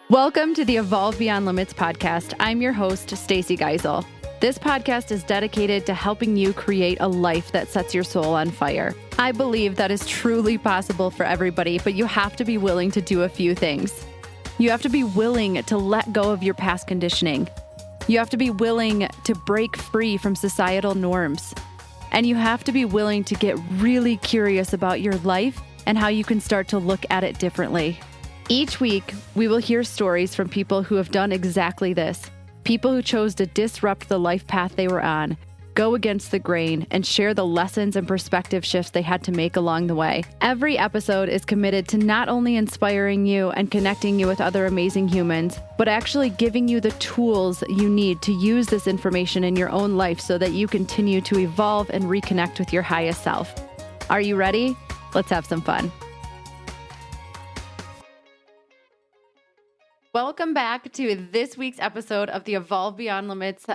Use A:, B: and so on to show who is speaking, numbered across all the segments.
A: Welcome to the Evolve Beyond Limits podcast. I'm your host, Stacy Gissal. This podcast is dedicated to helping you create a life that sets your soul on fire. I believe that is truly possible for everybody, but you have to be willing to do a few things. You have to be willing to let go of your past conditioning. You have to be willing to break free from societal norms. And you have to be willing to get really curious about your life and how you can start to look at it differently. Each week, we will hear stories from people who have done exactly this. People who chose to disrupt the life path they were on, go against the grain, and share the lessons and perspective shifts they had to make along the way. Every episode is committed to not only inspiring you and connecting you with other amazing humans, but actually giving you the tools you need to use this information in your own life so that you continue to evolve and reconnect with your highest self. Are you ready? Let's have some fun. Welcome back to this week's episode of the Evolve Beyond Limits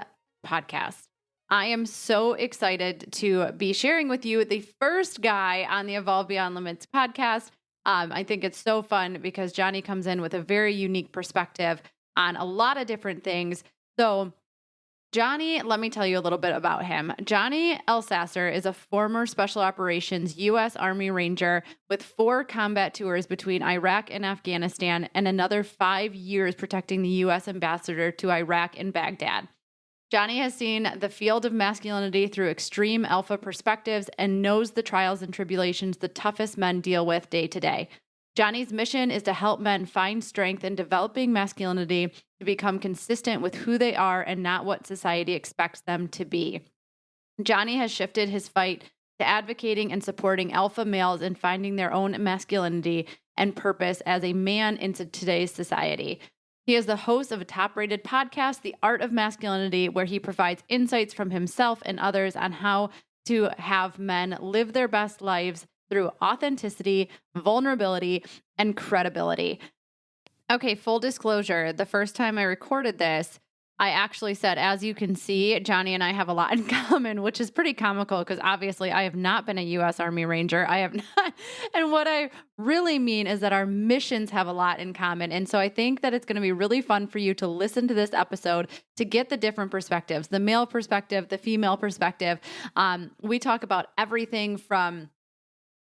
A: podcast. I am so excited to be sharing with you the first guy on the Evolve Beyond Limits podcast. I think it's so fun because Johnny comes in with a very unique perspective on a lot of different things. So Johnny, let me tell you a little bit about him. Johnny Elasser is a former Special Operations U.S. Army Ranger with 4 combat tours between Iraq and Afghanistan and another 5 years protecting the U.S. ambassador to Iraq in Baghdad. Johnny has seen the field of masculinity through extreme alpha perspectives and knows the trials and tribulations the toughest men deal with day to day. Johnny's mission is to help men find strength in developing masculinity to become consistent with who they are and not what society expects them to be. Johnny has shifted his fight to advocating and supporting alpha males in finding their own masculinity and purpose as a man into today's society. He is the host of a top-rated podcast, The Art of Masculinity, where he provides insights from himself and others on how to have men live their best lives through authenticity, vulnerability, and credibility. Okay, full disclosure, the first time I recorded this, I actually said, as you can see, Johnny and I have a lot in common, which is pretty comical because obviously I have not been a U.S. Army Ranger. I have not. And what I really mean is that our missions have a lot in common. And so I think that it's going to be really fun for you to listen to this episode to get the different perspectives, the male perspective, the female perspective. We talk about everything from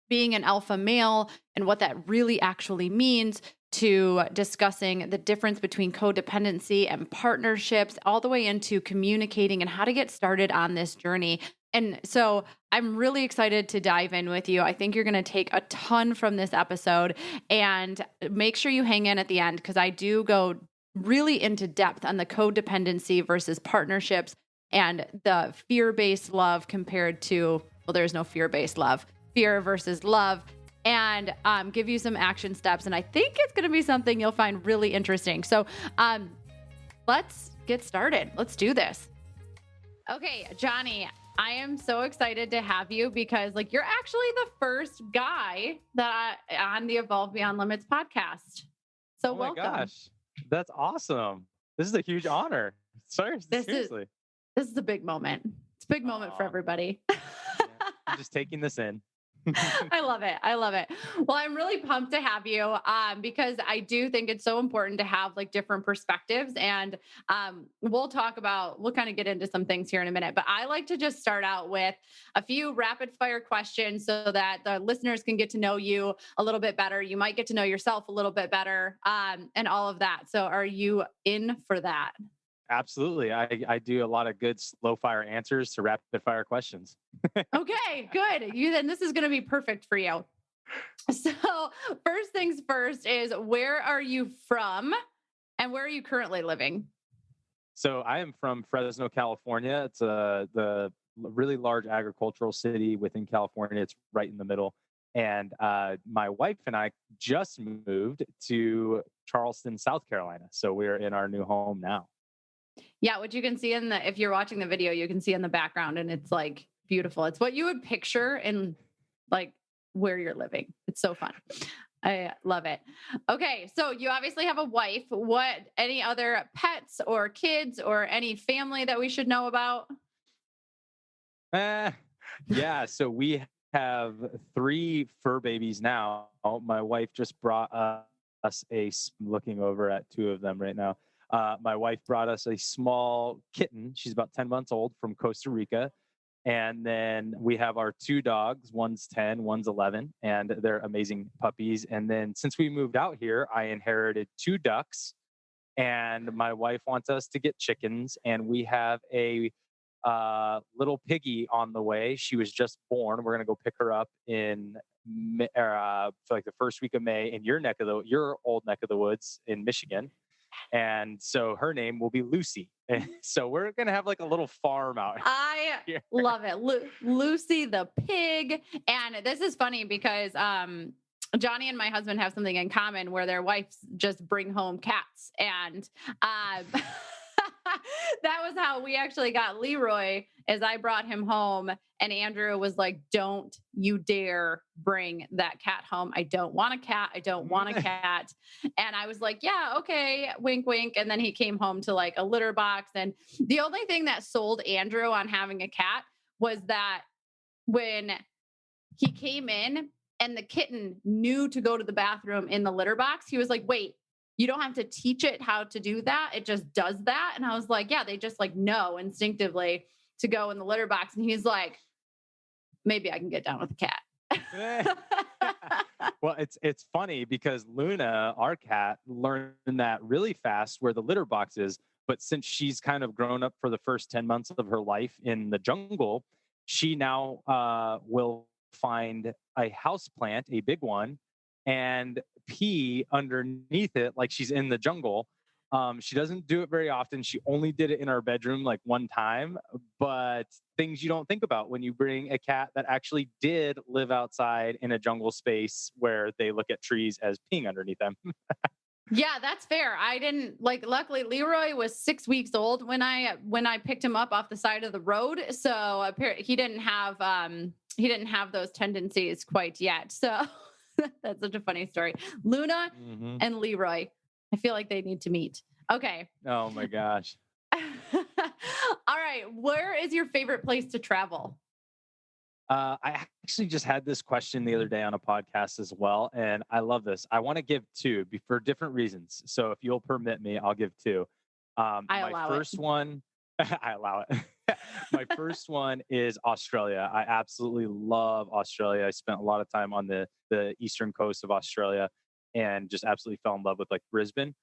A: being an alpha male and what that really actually means to discussing the difference between codependency and partnerships, all the way into communicating and how to get started on this journey. And so I'm really excited to dive in with you. I think you're going to take a ton from this episode, and make sure you hang in at the end because I do go really into depth on the codependency versus partnerships and the fear-based love compared to, well, there's no fear-based love. Fear versus love, and give you some action steps. And I think it's going to be something you'll find really interesting. So let's get started. Let's do this. Okay, Johnny, I am so excited to have you because you're actually the first guy on the Evolve Beyond Limits podcast. So welcome.
B: Oh my gosh, that's awesome. This is a huge honor. Seriously.
A: This is a big moment. It's a big moment for everybody.
B: I'm just taking this in.
A: I love it. I love it. Well, I'm really pumped to have you because I do think it's so important to have different perspectives, and we'll kind of get into some things here in a minute, but I like to just start out with a few rapid fire questions so that the listeners can get to know you a little bit better. You might get to know yourself a little bit better and all of that. So are you in for that?
B: Absolutely. I do a lot of good slow fire answers to rapid fire questions.
A: Okay, good. Then this is going to be perfect for you. So first things first is, where are you from and where are you currently living?
B: So I am from Fresno, California. It's the really large agricultural city within California. It's right in the middle. And my wife and I just moved to Charleston, South Carolina. So we're in our new home now.
A: Yeah, what you can see if you're watching the video, you can see in the background, and it's beautiful. It's what you would picture in where you're living. It's so fun. I love it. Okay, so you obviously have a wife. Any other pets or kids or any family that we should know about?
B: Yeah, so we have 3 fur babies now. My wife just brought looking over at two of them right now. My wife brought us a small kitten. She's about 10 months old from Costa Rica. And then we have our two dogs. One's 10, one's 11, and they're amazing puppies. And then since we moved out here, I inherited two ducks, and my wife wants us to get chickens. And we have a little piggy on the way. She was just born. We're going to go pick her up in for like the first week of May in your old neck of the woods in Michigan. And so her name will be Lucy. And so we're going to have like a little farm out
A: I love it. Lucy the pig. And this is funny because Johnny and my husband have something in common where their wives just bring home cats. And that was how we actually got Leroy, as I brought him home. And Andrew was like, don't you dare bring that cat home. I don't want a cat. I don't want a cat. And I was like, yeah, okay, wink, wink. And then he came home to like a litter box. And the only thing that sold Andrew on having a cat was that when he came in and the kitten knew to go to the bathroom in the litter box, he was like, wait, you don't have to teach it how to do that. It just does that. And I was like, yeah, they just like know instinctively to go in the litter box. And he's like, maybe I can get down with the cat.
B: Well, it's funny because Luna, our cat, learned that really fast where the litter box is. But since she's kind of grown up for the first 10 months of her life in the jungle, she now will find a house plant, a big one, and pee underneath it like she's in the jungle. She doesn't do it very often. She only did it in our bedroom like one time, but things you don't think about when you bring a cat that actually did live outside in a jungle space where they look at trees as peeing underneath them.
A: Yeah, that's fair. I didn't like, luckily Leroy was 6 weeks old when I picked him up off the side of the road. So he didn't have those tendencies quite yet. So that's such a funny story. Luna and Leroy. I feel like they need to meet. Okay.
B: Oh my gosh.
A: All right. Where is your favorite place to travel?
B: I actually just had this question the other day on a podcast as well, and I love this. I want to give two for different reasons. So if you'll permit me, I'll give two. My first one, I allow it. My first one is Australia. I absolutely love Australia. I spent a lot of time on the eastern coast of Australia and just absolutely fell in love with like Brisbane.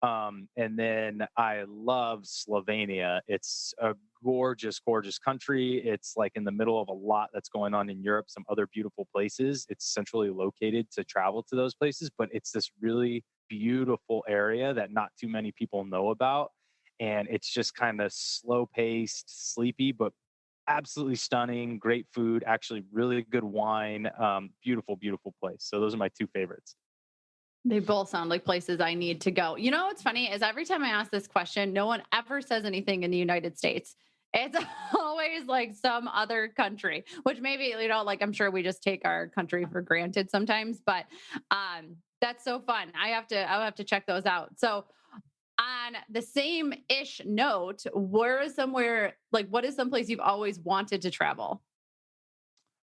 B: And then I love Slovenia. It's a gorgeous, gorgeous country. It's like in the middle of a lot that's going on in Europe, some other beautiful places. It's centrally located to travel to those places, but it's this really beautiful area that not too many people know about. And it's just kind of slow paced, sleepy, but absolutely stunning, great food, actually really good wine, beautiful, beautiful place. So those are my two favorites.
A: They both sound like places I need to go. You know what's funny is every time I ask this question, no one ever says anything in the United States. It's always like some other country, which maybe, like I'm sure we just take our country for granted sometimes, but that's so fun. I'll have to check those out. So on the same ish note, what is someplace you've always wanted to travel?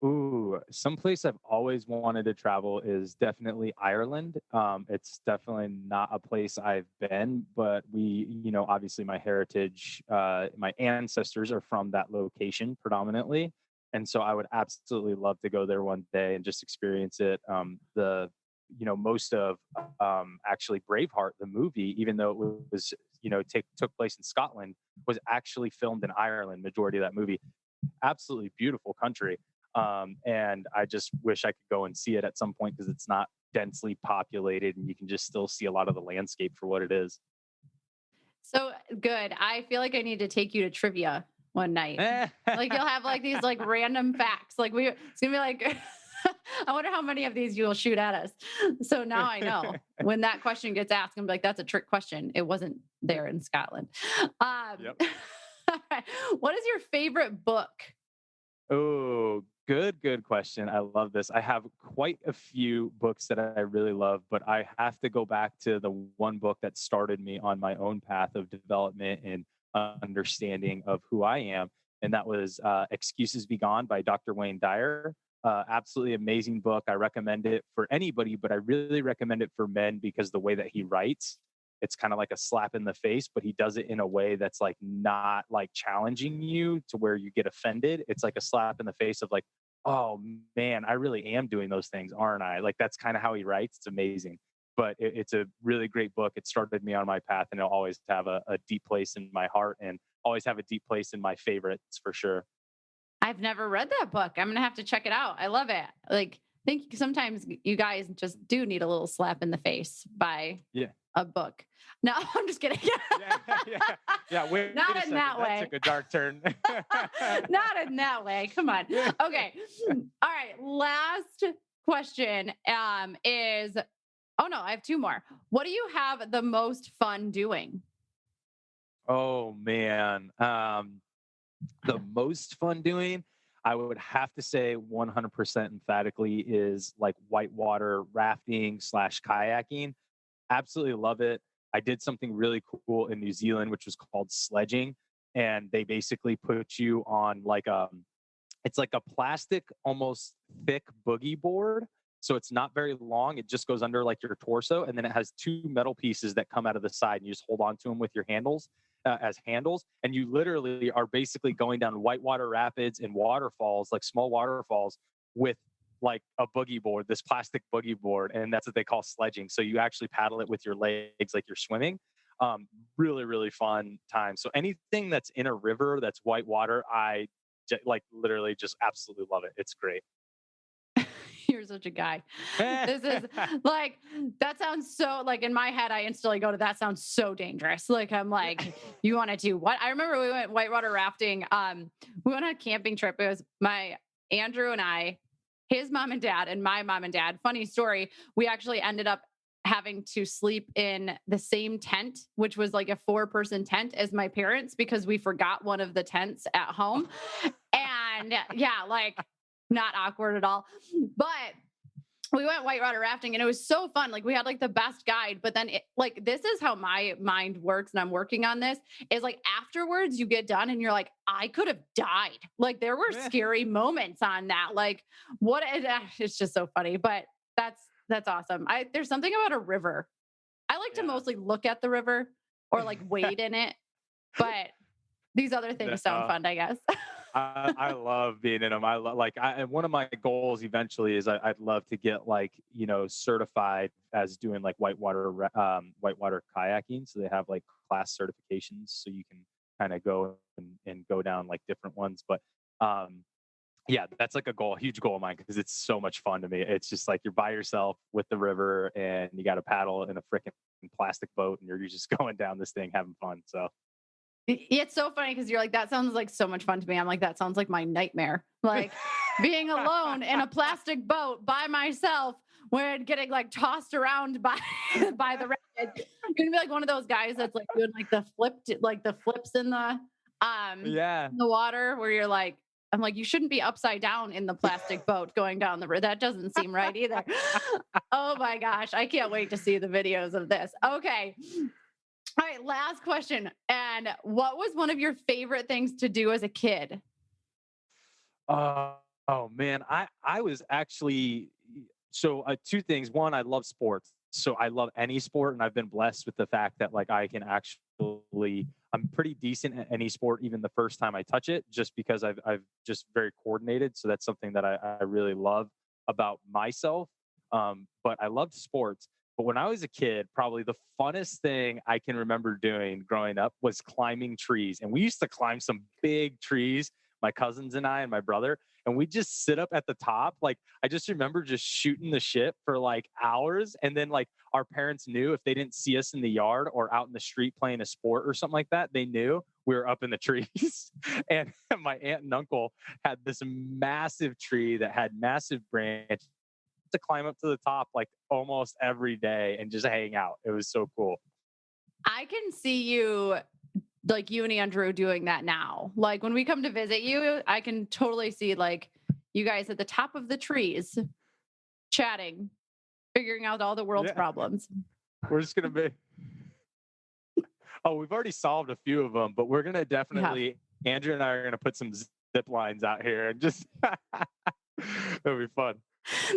B: Ooh, someplace I've always wanted to travel is definitely Ireland. It's definitely not a place I've been, but obviously my heritage, my ancestors are from that location predominantly. And so I would absolutely love to go there one day and just experience it. Most of actually Braveheart, the movie, even though it was, took place in Scotland, was actually filmed in Ireland, majority of that movie. Absolutely beautiful country. And I just wish I could go and see it at some point because it's not densely populated and you can just still see a lot of the landscape for what it is.
A: So good. I feel like I need to take you to trivia one night. Like you'll have like these like random facts. Like it's gonna be like, I wonder how many of these you will shoot at us. So now I know when that question gets asked, I'm like, that's a trick question. It wasn't there in Scotland. Yep. What is your favorite book?
B: Oh, good question. I love this. I have quite a few books that I really love, but I have to go back to the one book that started me on my own path of development and understanding of who I am. And that was Excuses Be Gone by Dr. Wayne Dyer. Absolutely amazing book. I recommend it for anybody, but I really recommend it for men because the way that he writes, it's kind of like a slap in the face, but he does it in a way that's like not like challenging you to where you get offended. It's like a slap in the face of like, oh man, I really am doing those things, aren't I? Like that's kind of how he writes. It's amazing. But it's a really great book. It started me on my path, and it'll always have a deep place in my heart and always have a deep place in my favorites for sure.
A: I've never read that book. I'm going to have to check it out. I love it. Like, I think sometimes you guys just do need a little slap in the face by a book. No, I'm just kidding.
B: Yeah. Wait,
A: not in that way.
B: That took a dark turn.
A: Not in that way. Come on. Okay. All right. Last question is, oh no, I have two more. What do you have the most fun doing?
B: Oh man. The most fun doing, I would have to say 100% emphatically is like whitewater rafting / kayaking. Absolutely love it. I did something really cool in New Zealand, which was called sledging. And they basically put you on like it's like a plastic, almost thick boogie board. So it's not very long. It just goes under like your torso. And then it has two metal pieces that come out of the side, and you just hold on to them with your handles as handles. And you literally are basically going down whitewater rapids and waterfalls, like small waterfalls, with like a boogie board, this plastic boogie board. And that's what they call sledging. So you actually paddle it with your legs like you're swimming. Really, really fun time. So anything that's in a river that's white water, I like literally just absolutely love it. It's great.
A: You're such a guy. This is like, that sounds so, like in my head, I instantly go to, that sounds so dangerous. Like, I'm like, you want to do what? I remember we went whitewater rafting. We went on a camping trip. It was Andrew and I, his mom and dad, and my mom and dad. Funny story. We actually ended up having to sleep in the same tent, which was like a 4-person tent as my parents, because we forgot one of the tents at home. And yeah, like, not awkward at all. But we went whitewater rafting and it was so fun. Like we had like the best guide, but then like, this is how my mind works. And I'm working on this is like afterwards you get done and you're like, I could have died. Like there were scary moments on that. Like it's just so funny, but that's awesome. There's something about a river. I like to mostly look at the river or like wade in it, but these other things sound fun, I guess.
B: I love being in them. And one of my goals eventually is I'd love to get like, certified as doing like whitewater kayaking. So they have like class certifications so you can kind of go and go down like different ones. But yeah, that's like a huge goal of mine because it's so much fun to me. It's just like you're by yourself with the river and you got to paddle in a freaking plastic boat and you're just going down this thing having fun. So.
A: It's so funny because you're like, that sounds like so much fun to me. I'm like, that sounds like my nightmare. Like being alone in a plastic boat by myself, when getting like tossed around by the rapids. You're gonna be like one of those guys that's like doing like the flips in the in the water where you're like, I'm like, you shouldn't be upside down in the plastic boat going down the river. That doesn't seem right either. Oh my gosh, I can't wait to see the videos of this. Okay. All right, last question. And what was one of your favorite things to do as a kid?
B: Oh man, I was actually two things. One, I love sports, so I love any sport, and I've been blessed with the fact that like I can actually, I'm pretty decent at any sport, even the first time I touch it, just because I've just very coordinated. So that's something that I really love about myself. But I loved sports. But when I was a kid, probably the funnest thing I can remember doing growing up was climbing trees. And we used to climb some big trees, my cousins and I and my brother, and we just sit up at the top. Like, I just remember just shooting the shit for like hours. And then like our parents knew if they didn't see us in the yard or out in the street playing a sport or something like that, they knew we were up in the trees. And my aunt and uncle had this massive tree that had massive branches to climb up to the top like almost every day and just hang out. It was so cool.
A: I can see you, like you and Andrew doing that now. Like when we come to visit you, I can totally see like you guys at the top of the trees chatting, figuring out all the world's problems.
B: We're just going to be, we've already solved a few of them, but we're going to definitely, Andrew and I are going to put some zip lines out here and just That'll be fun.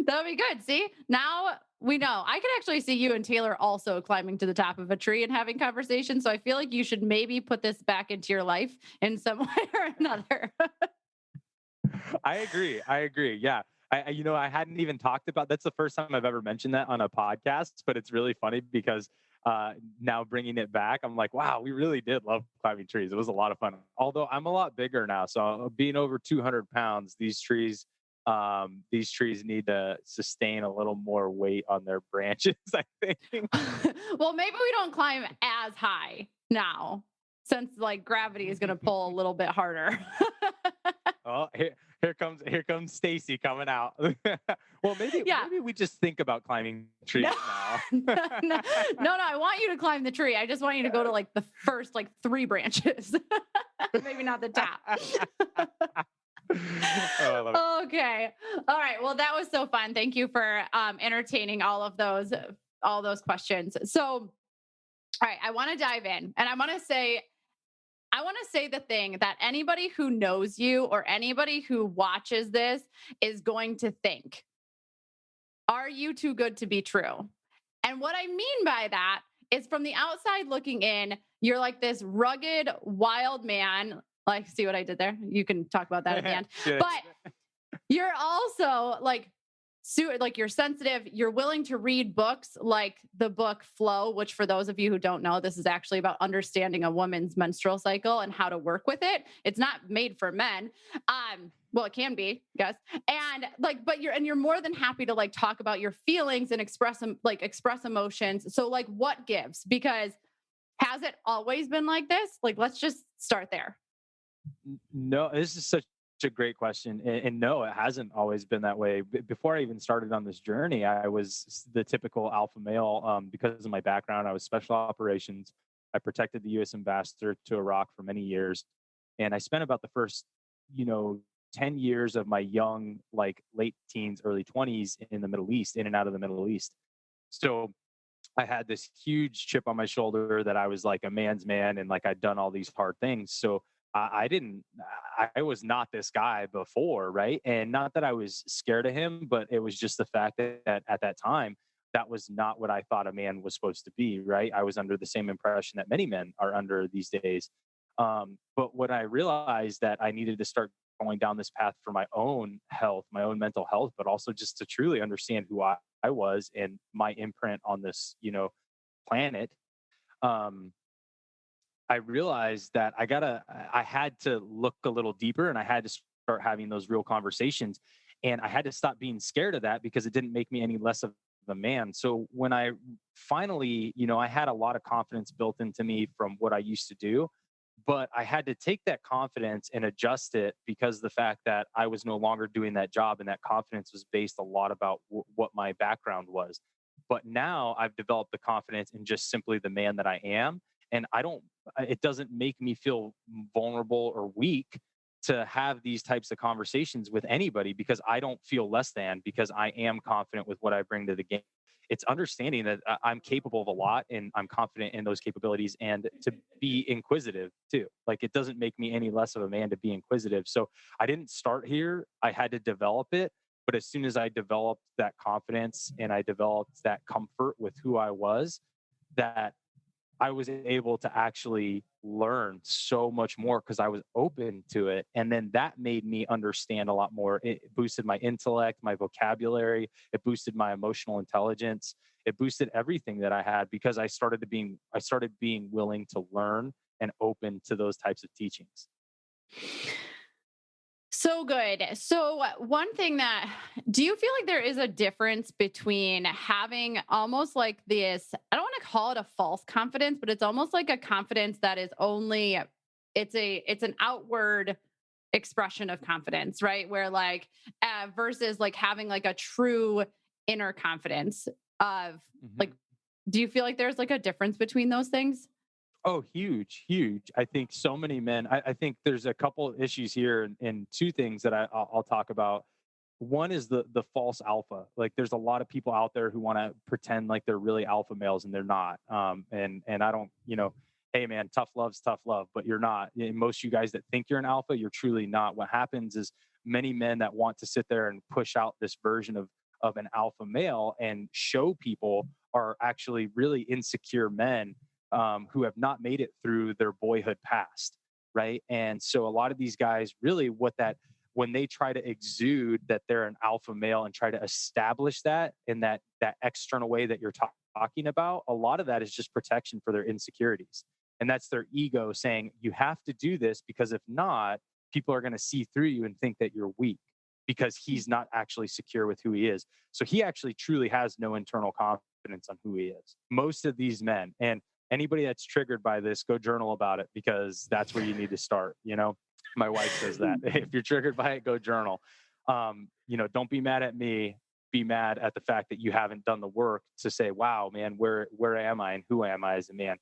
A: That'll be good. See, now we know. I could actually see you and Taylor also climbing to the top of a tree and having conversations. So I feel like you should maybe put this back into your life in some way or another.
B: I agree. I agree. Yeah. I hadn't even talked about that's the first time I've ever mentioned that on a podcast, but it's really funny because now bringing it back, I'm like, wow, we really did love climbing trees. It was a lot of fun. Although I'm a lot bigger now, so being over 200 pounds, these trees need to sustain a little more weight on their branches, I think.
A: Well, maybe we don't climb as high now since like gravity is going to pull a little bit harder.
B: Oh, here comes Stacy coming out. Well,
A: Yeah.
B: maybe we just think about climbing trees
A: No,
B: now.
A: no, I want you to climb the tree. I just want you to go to like the first like 3 branches, maybe not the top.
B: Oh, I love it.
A: Okay. All right. Well, that was so fun. Thank you for entertaining all those questions. So, all right, I want to dive in, and I want to say the thing that anybody who knows you or anybody who watches this is going to think, are you too good to be true? And what I mean by that is from the outside looking in, you're like this rugged, wild man. Like, see what I did there? You can talk about that at the end.
B: Good.
A: But you're also like you're sensitive. You're willing to read books like the book Flow, which for those of you who don't know, this is actually about understanding a woman's menstrual cycle and how to work with it. It's not made for men. Well, it can be, yes. And you're more than happy to like talk about your feelings and express emotions. So like what gives? Because has it always been like this? Like, let's just start there.
B: No, this is such a great question. And no, it hasn't always been that way. Before I even started on this journey, I was the typical alpha male because of my background. I was special operations. I protected the U.S. ambassador to Iraq for many years. And I spent about the first, 10 years of my young, like late teens, early 20s in the Middle East, in and out of the Middle East. So I had this huge chip on my shoulder that I was like a man's man and like I'd done all these hard things. So I was not this guy before, right? And not that I was scared of him, but it was just the fact that at that time, that was not what I thought a man was supposed to be, right? I was under the same impression that many men are under these days. But when I realized that I needed to start going down this path for my own health, my own mental health, but also just to truly understand who I was and my imprint on this, planet, I realized that I had to look a little deeper and I had to start having those real conversations. And I had to stop being scared of that because it didn't make me any less of a man. So when I finally, I had a lot of confidence built into me from what I used to do, but I had to take that confidence and adjust it because of the fact that I was no longer doing that job. And that confidence was based a lot about what my background was. But now I've developed the confidence in just simply the man that I am. And it doesn't make me feel vulnerable or weak to have these types of conversations with anybody because I don't feel less than because I am confident with what I bring to the game. It's understanding that I'm capable of a lot and I'm confident in those capabilities and to be inquisitive too. Like it doesn't make me any less of a man to be inquisitive. So I didn't start here. I had to develop it. But as soon as I developed that confidence and I developed that comfort with who I was, that I was able to actually learn so much more because I was open to it. And then that made me understand a lot more. It boosted my intellect, my vocabulary. It boosted my emotional intelligence. It boosted everything that I had because I started being willing to learn and open to those types of teachings.
A: So good. So, one thing do you feel like there is a difference between having almost like this, I don't want to call it a false confidence, but it's almost like a confidence that is it's an outward expression of confidence, right? Where versus like having like a true inner confidence of like,
B: Mhm.
A: do you feel like there's like a difference between those things?
B: Oh, huge, huge. I think so many men, I think there's a couple issues here and two things that I'll talk about. One is the false alpha. Like there's a lot of people out there who want to pretend like they're really alpha males and they're not. And I don't, hey man, tough love's tough love, but you're not. And most of you guys that think you're an alpha, you're truly not. What happens is many men that want to sit there and push out this version of an alpha male and show people are actually really insecure men who have not made it through their boyhood past, right? And so a lot of these guys really when they try to exude that they're an alpha male and try to establish that in that external way that you're talking about, a lot of that is just protection for their insecurities. And that's their ego saying, you have to do this because if not, people are going to see through you and think that you're weak because he's not actually secure with who he is. So he actually truly has no internal confidence on who he is. Most of these men, and anybody that's triggered by this, go journal about it because that's where you need to start. My wife says that if you're triggered by it, go journal. Don't be mad at me. Be mad at the fact that you haven't done the work to say, wow, man, where am I and who am I as a man?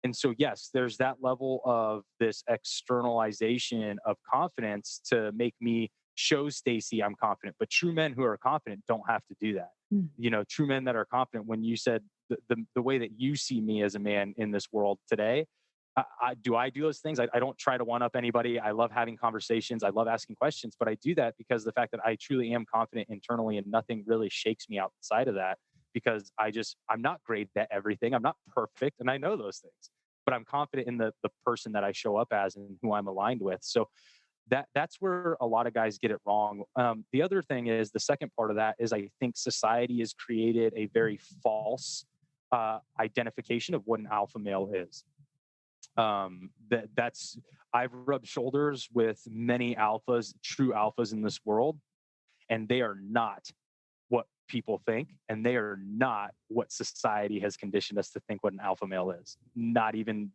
B: And so, yes, there's that level of this externalization of confidence to make me show Stacy I'm confident. But true men who are confident don't have to do that. True men that are confident, when you said the way that you see me as a man in this world today, I do those things. I don't try to one up anybody. I love having conversations. I love asking questions, but I do that because the fact that I truly am confident internally and nothing really shakes me outside of that, because I'm not great at everything. I'm not perfect. And I know those things, but I'm confident in the person that I show up as and who I'm aligned with. So that's where a lot of guys get it wrong. The other thing is, the second part of that is, I think society has created a very false identification of what an alpha male is. I've rubbed shoulders with many alphas, true alphas in this world, and they are not what people think, and they are not what society has conditioned us to think what an alpha male is. Not even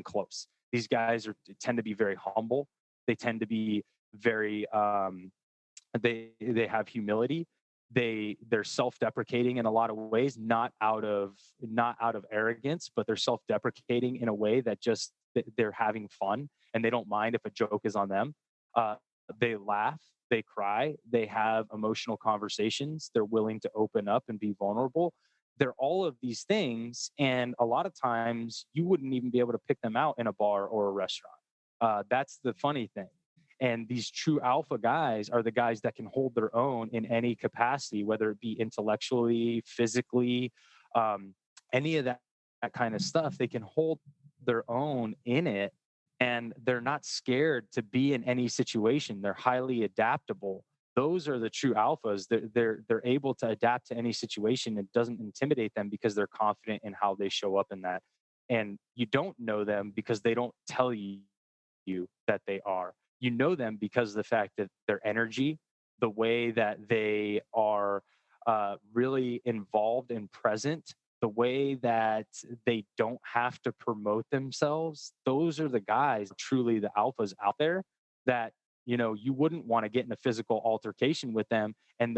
B: close. These guys tend to be very humble. They tend to be very they have humility. They're self-deprecating in a lot of ways, not out of arrogance, but they're self-deprecating in a way that just they're having fun, and they don't mind if a joke is on them. They laugh, they cry, they have emotional conversations, they're willing to open up and be vulnerable. They're all of these things, and a lot of times you wouldn't even be able to pick them out in a bar or a restaurant. That's the funny thing. And these true alpha guys are the guys that can hold their own in any capacity, whether it be intellectually, physically, any of that kind of stuff. They can hold their own in it, and they're not scared to be in any situation. They're highly adaptable. Those are the true alphas. They're able to adapt to any situation. It doesn't intimidate them because they're confident in how they show up in that. And you don't know them because they don't tell you that they are. You know them because of the fact that their energy, the way that they are really involved and present, the way that they don't have to promote themselves. Those are the guys, truly the alphas out there, that you wouldn't want to get in a physical altercation with them, and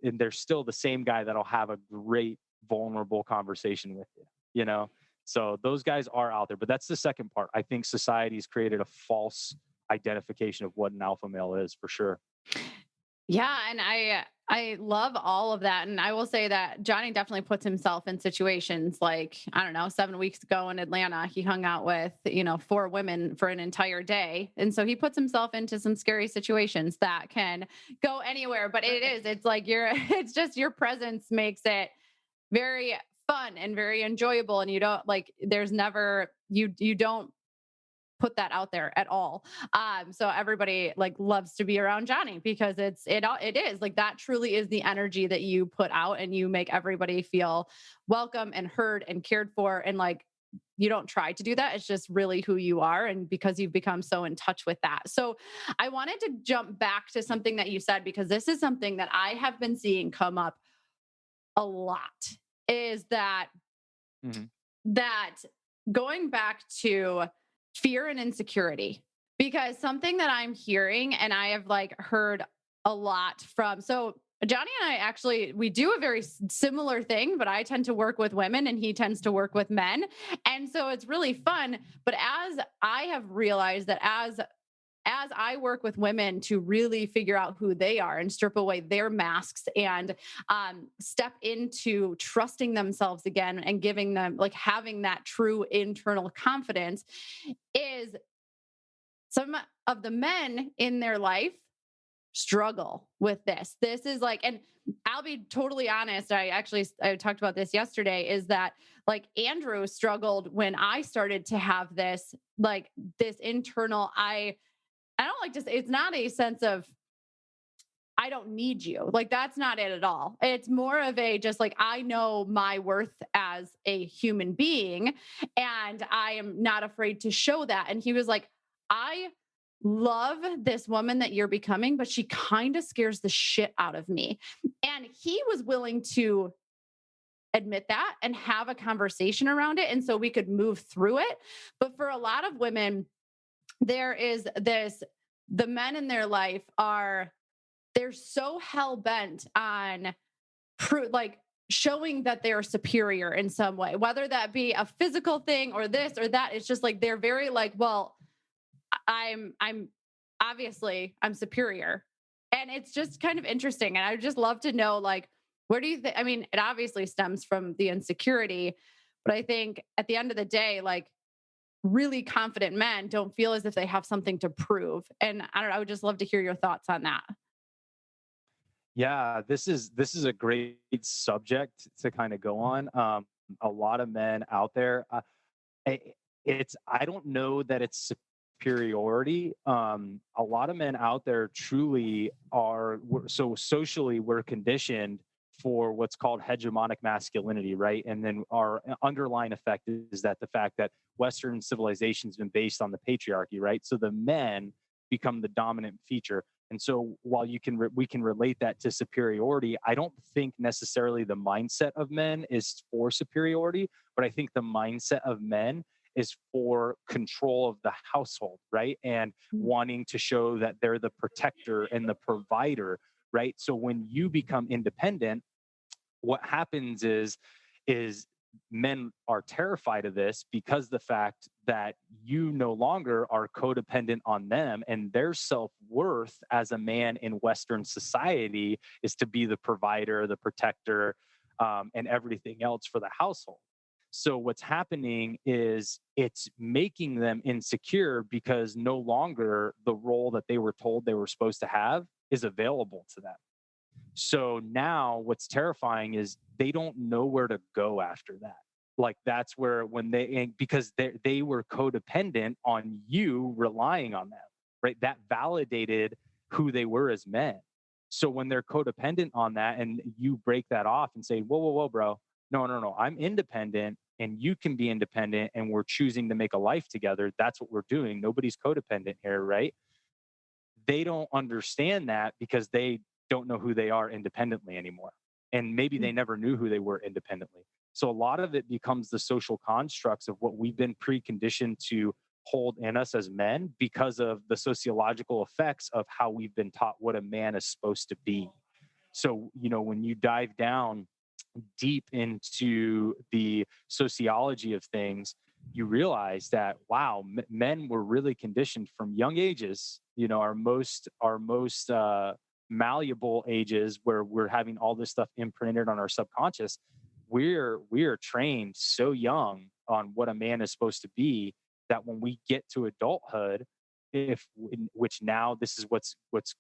B: they're still the same guy that'll have a great vulnerable conversation with you. So those guys are out there. But that's the second part. I think society's created a false identification of what an alpha male is, for sure.
A: Yeah, and I love all of that. And I will say that Johnny definitely puts himself in situations like, I don't know, 7 weeks ago in Atlanta, he hung out with, 4 women for an entire day. And so he puts himself into some scary situations that can go anywhere. But it's like it's just your presence makes it very fun and very enjoyable. And you don't there's never, you don't put that out there at all. So everybody loves to be around Johnny because it is like, that truly is the energy that you put out, and you make everybody feel welcome and heard and cared for. And you don't try to do that. It's just really who you are. And because you've become so in touch with that. So I wanted to jump back to something that you said, because this is something that I have been seeing come up a lot, is that, that going back to fear and insecurity, because something that I'm hearing, and I have heard a lot from, so Johnny and I actually, we do a very similar thing, but I tend to work with women and he tends to work with men. And so it's really fun. But as I have realized that as I work with women to really figure out who they are and strip away their masks and step into trusting themselves again and giving them having that true internal confidence, is some of the men in their life struggle with this. This is like, and I'll be totally honest. I talked about this yesterday, is that like Andrew struggled when I started to have this, like this internal, I don't like to say, it's not a sense of I don't need you. Like that's not it at all. It's more of a just like I know my worth as a human being and I am not afraid to show that. And he was like, I love this woman that you're becoming, but she kind of scares the shit out of me. And he was willing to admit that and have a conversation around it. And so we could move through it. But for a lot of women, there is this, the men in their life are, they're so hell bent on like showing that they're superior in some way, whether that be a physical thing or this or that. It's just like they're very like, well, I'm obviously I'm superior, and it's just kind of interesting. And I would just love to know, like, where do you think? I mean, it obviously stems from the insecurity, but I think at the end of the day, like really confident men don't feel as if they have something to prove. And I don't know, I would just love to hear your thoughts on that.
B: Yeah, this is a great subject to kind of go on. A lot of men out there, I- it's I don't know that it's superiority. A lot of men out there truly are so socially we're conditioned for what's called hegemonic masculinity, right? And then our underlying effect is that the fact that Western civilization has been based on the patriarchy, right? So the men become the dominant feature. And so while we can relate that to superiority, I don't think necessarily the mindset of men is for superiority, but I think the mindset of men is for control of the household, right? And wanting to show that they're the protector and the provider, right? So when you become independent, what happens is men are terrified of this because the fact that you no longer are codependent on them, and their self-worth as a man in Western society is to be the provider, the protector, and everything else for the household. So what's happening is it's making them insecure because no longer the role that they were told they were supposed to have is available to them. So now what's terrifying is they don't know where to go after that. Like that's where when because they were codependent on you relying on them, right? That validated who they were as men. So when they're codependent on that and you break that off and say, whoa, whoa, whoa, bro, no, I'm independent and you can be independent and we're choosing to make a life together. That's what we're doing. Nobody's codependent here, right? They don't understand that because they don't know who they are independently anymore. And maybe they never knew who they were independently. So a lot of it becomes the social constructs of what we've been preconditioned to hold in us as men because of the sociological effects of how we've been taught what a man is supposed to be. So, when you dive down deep into the sociology of things, you realize that wow, men were really conditioned from young ages. Our most malleable ages, where we're having all this stuff imprinted on our subconscious. We are trained so young on what a man is supposed to be that when we get to adulthood, which now this is what's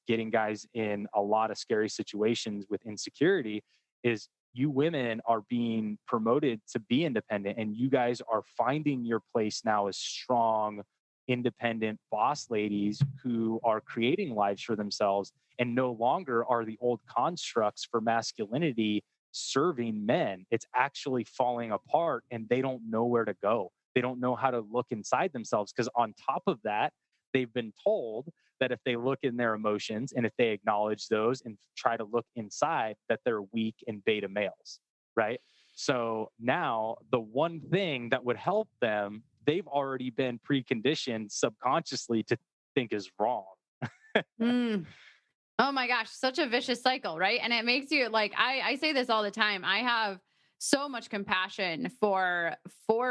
B: getting guys in a lot of scary situations with insecurity, is you women are being promoted to be independent and you guys are finding your place now as strong, independent boss ladies who are creating lives for themselves and no longer are the old constructs for masculinity serving men. It's actually falling apart and they don't know where to go. They don't know how to look inside themselves because on top of that, they've been told that if they look in their emotions and if they acknowledge those and try to look inside, that they're weak and beta males, right? So now the one thing that would help them, they've already been preconditioned subconsciously to think is wrong.
A: Mm. Oh my gosh, such a vicious cycle, right? And it makes you like I say this all the time. I have so much compassion for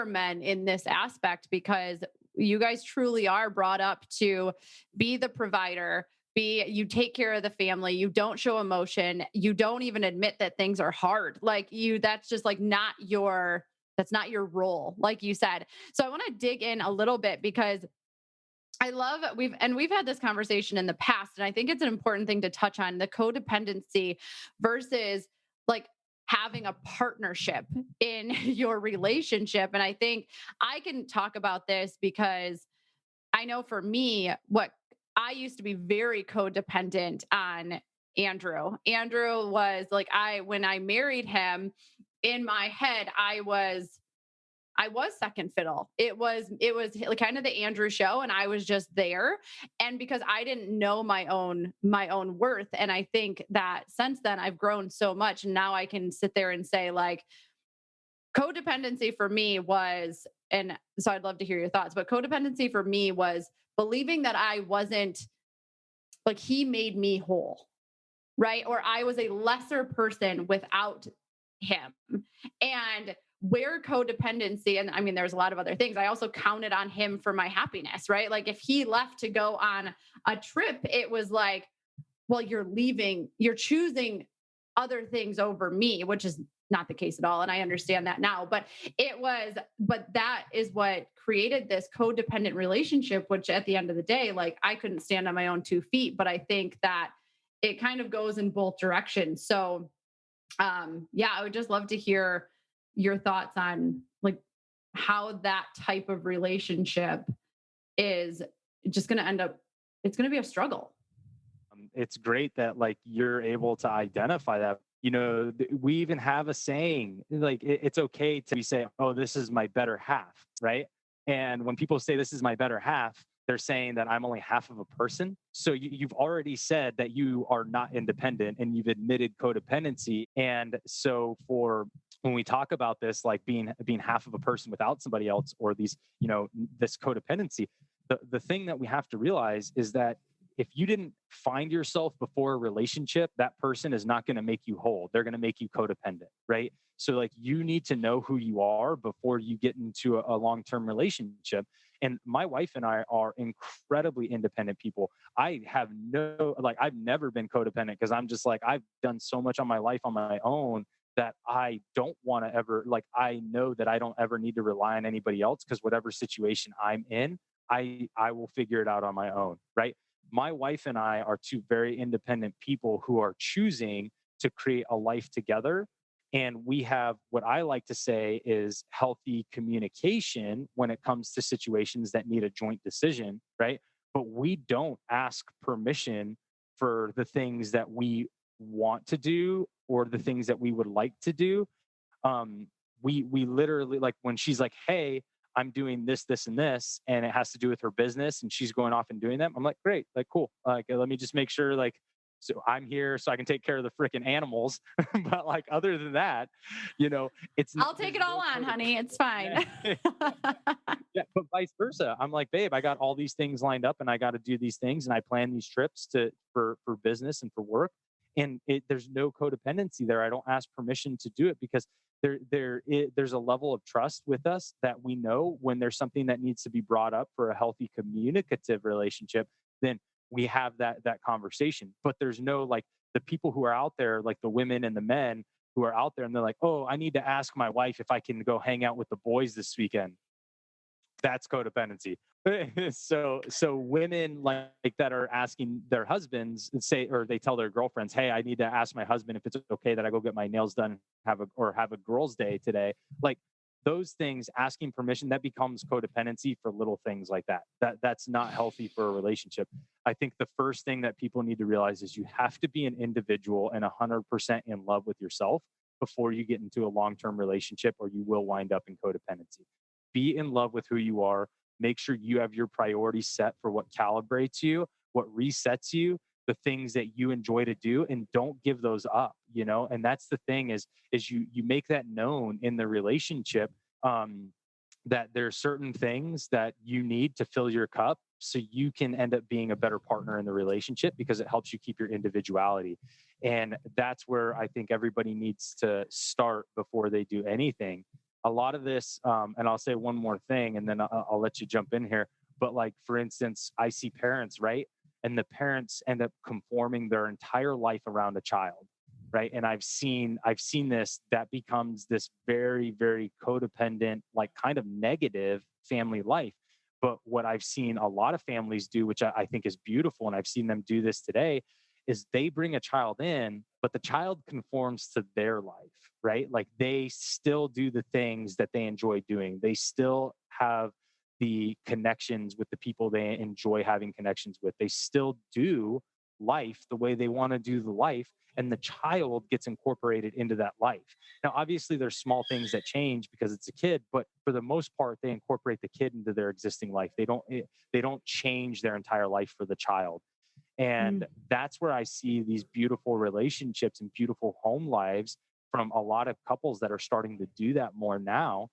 A: men in this aspect because you guys truly are brought up to be the provider, be you take care of the family, you don't show emotion, you don't even admit that things are hard. Like that's just like that's not your role, like you said. So I want to dig in a little bit because I love we've had this conversation in the past, and I think it's an important thing to touch on the codependency versus like having a partnership in your relationship. And I think I can talk about this because I know for me, what I used to be very codependent on Andrew. Andrew was like when I married him, in my head, I was second fiddle. It was like kind of the Andrew show, and I was just there. And because I didn't know my own worth, and I think that since then I've grown so much, and now I can sit there and say like codependency for me was, and so I'd love to hear your thoughts, but codependency for me was believing that I wasn't like he made me whole, right? Or I was a lesser person without him. And where codependency, and I mean, there's a lot of other things. I also counted on him for my happiness, right? Like if he left to go on a trip, it was like, well, you're choosing other things over me, which is not the case at all. And I understand that now, but that is what created this codependent relationship, which at the end of the day, like I couldn't stand on my own 2 feet, but I think that it kind of goes in both directions. So, yeah, I would just love to hear your thoughts on like how that type of relationship is just going to end up, it's going to be a struggle.
B: It's great that like you're able to identify that. We even have a saying like it's okay to say, "Oh, this is my better half," right? And when people say this is my better half, they're saying that I'm only half of a person. So you've already said that you are not independent, and you've admitted codependency. And so for when we talk about this, like being half of a person without somebody else, or these, this codependency, the thing that we have to realize is that if you didn't find yourself before a relationship, that person is not going to make you whole. They're going to make you codependent, right? So like you need to know who you are before you get into a long-term relationship. And my wife and I are incredibly independent people. I've never been codependent because I'm just like, I've done so much on my life on my own that I don't want to ever, like, I know that I don't ever need to rely on anybody else because whatever situation I'm in, I will figure it out on my own, right? My wife and I are two very independent people who are choosing to create a life together. And we have what I like to say is healthy communication when it comes to situations that need a joint decision, right? But we don't ask permission for the things that we want to do or the things that we would like to do. We literally, like, when she's like, "Hey, I'm doing this, this, and this," and it has to do with her business, and she's going off and doing them. I'm like, "Great, like, cool. Like, let me just make sure, like, so I'm here so I can take care of the freaking animals." But like, other than that, it's
A: I'll take it all on, honey. It's fine.
B: yeah. Yeah, but vice versa. I'm like, "Babe, I got all these things lined up, and I got to do these things, and I plan these trips for business and for work." And there's no codependency there. I don't ask permission to do it because there's a level of trust with us that we know when there's something that needs to be brought up for a healthy communicative relationship, then we have that conversation. But there's no, like, the people who are out there, like the women and the men who are out there, and they're like, "Oh, I need to ask my wife if I can go hang out with the boys this weekend." That's codependency. So women like that are asking their husbands, say, or they tell their girlfriends, "Hey, I need to ask my husband if it's okay that I go get my nails done, have a girls' day today." Like, those things, asking permission, that becomes codependency for little things like that. That's not healthy for a relationship. I think the first thing that people need to realize is you have to be an individual and 100% in love with yourself before you get into a long-term relationship, or you will wind up in codependency. Be in love with who you are. Make sure you have your priorities set for what calibrates you, what resets you, the things that you enjoy to do, and don't give those up. And that's the thing is you make that known in the relationship, that there are certain things that you need to fill your cup so you can end up being a better partner in the relationship, because it helps you keep your individuality. And that's where I think everybody needs to start before they do anything. A lot of this, and I'll say one more thing, and then I'll let you jump in here. But like, for instance, I see parents, right? And the parents end up conforming their entire life around a child, right? And I've seen this, that becomes this very, very codependent, like, kind of negative family life. But what I've seen a lot of families do, which I think is beautiful, and I've seen them do this today, is they bring a child in, but the child conforms to their life, right? Like they still do the things that they enjoy doing. They still have the connections with the people they enjoy having connections with. They still do life the way they want to do the life, and the child gets incorporated into that life. Now, obviously, there's small things that change because it's a kid, but for the most part, they incorporate the kid into their existing life. They don't change their entire life for the child. And that's where I see these beautiful relationships and beautiful home lives from a lot of couples that are starting to do that more now.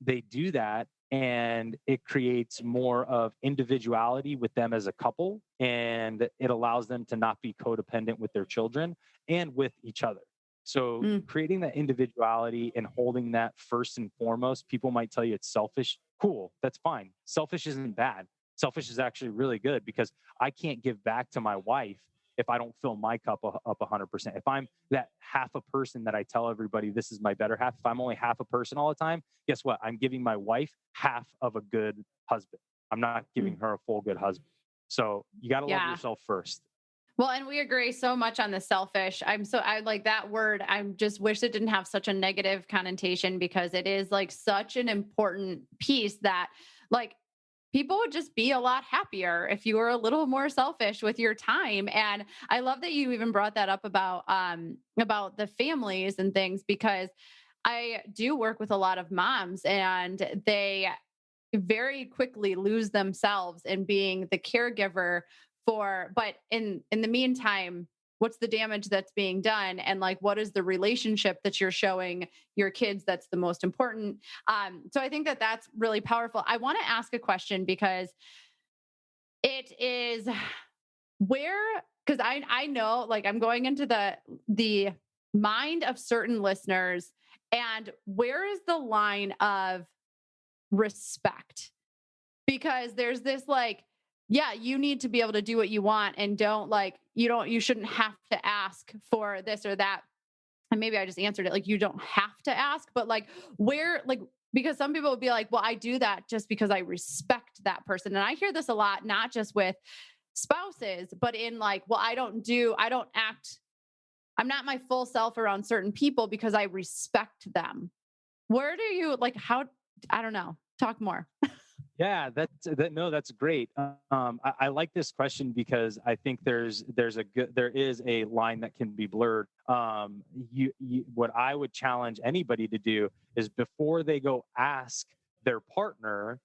B: They do that, and it creates more of individuality with them as a couple, and it allows them to not be codependent with their children and with each other. So creating that individuality and holding that first and foremost. People might tell you it's selfish. Cool, that's fine. Selfish isn't bad. Selfish is actually really good, because I can't give back to my wife if I don't fill my cup up 100%. If I'm that half a person that I tell everybody this is my better half, if I'm only half a person all the time, guess what? I'm giving my wife half of a good husband. I'm not giving her a full good husband. So you got to love yourself first.
A: Well, and we agree so much on the selfish. I like that word. I just wish it didn't have such a negative connotation, because it is like such an important piece that, like, people would just be a lot happier if you were a little more selfish with your time. And I love that you even brought that up about the families and things, because I do work with a lot of moms, and they very quickly lose themselves in being the caregiver but in the meantime, what's the damage that's being done, and like what is the relationship that you're showing your kids that's the most important. So I think that that's really powerful. I want to ask a question, because it is where, because I know, like, I'm going into the mind of certain listeners, and where is the line of respect? Because there's this, like, yeah, you need to be able to do what you want, and you shouldn't have to ask for this or that. And maybe I just answered it like, you don't have to ask, but like, where, like, because some people would be like, well, I do that just because I respect that person. And I hear this a lot, not just with spouses, but in like, well, I'm not my full self around certain people because I respect them. Where do you, like, how, I don't know, talk more.
B: Yeah, that's great. I like this question because I think there is a line that can be blurred. What I would challenge anybody to do is, before they go ask their partner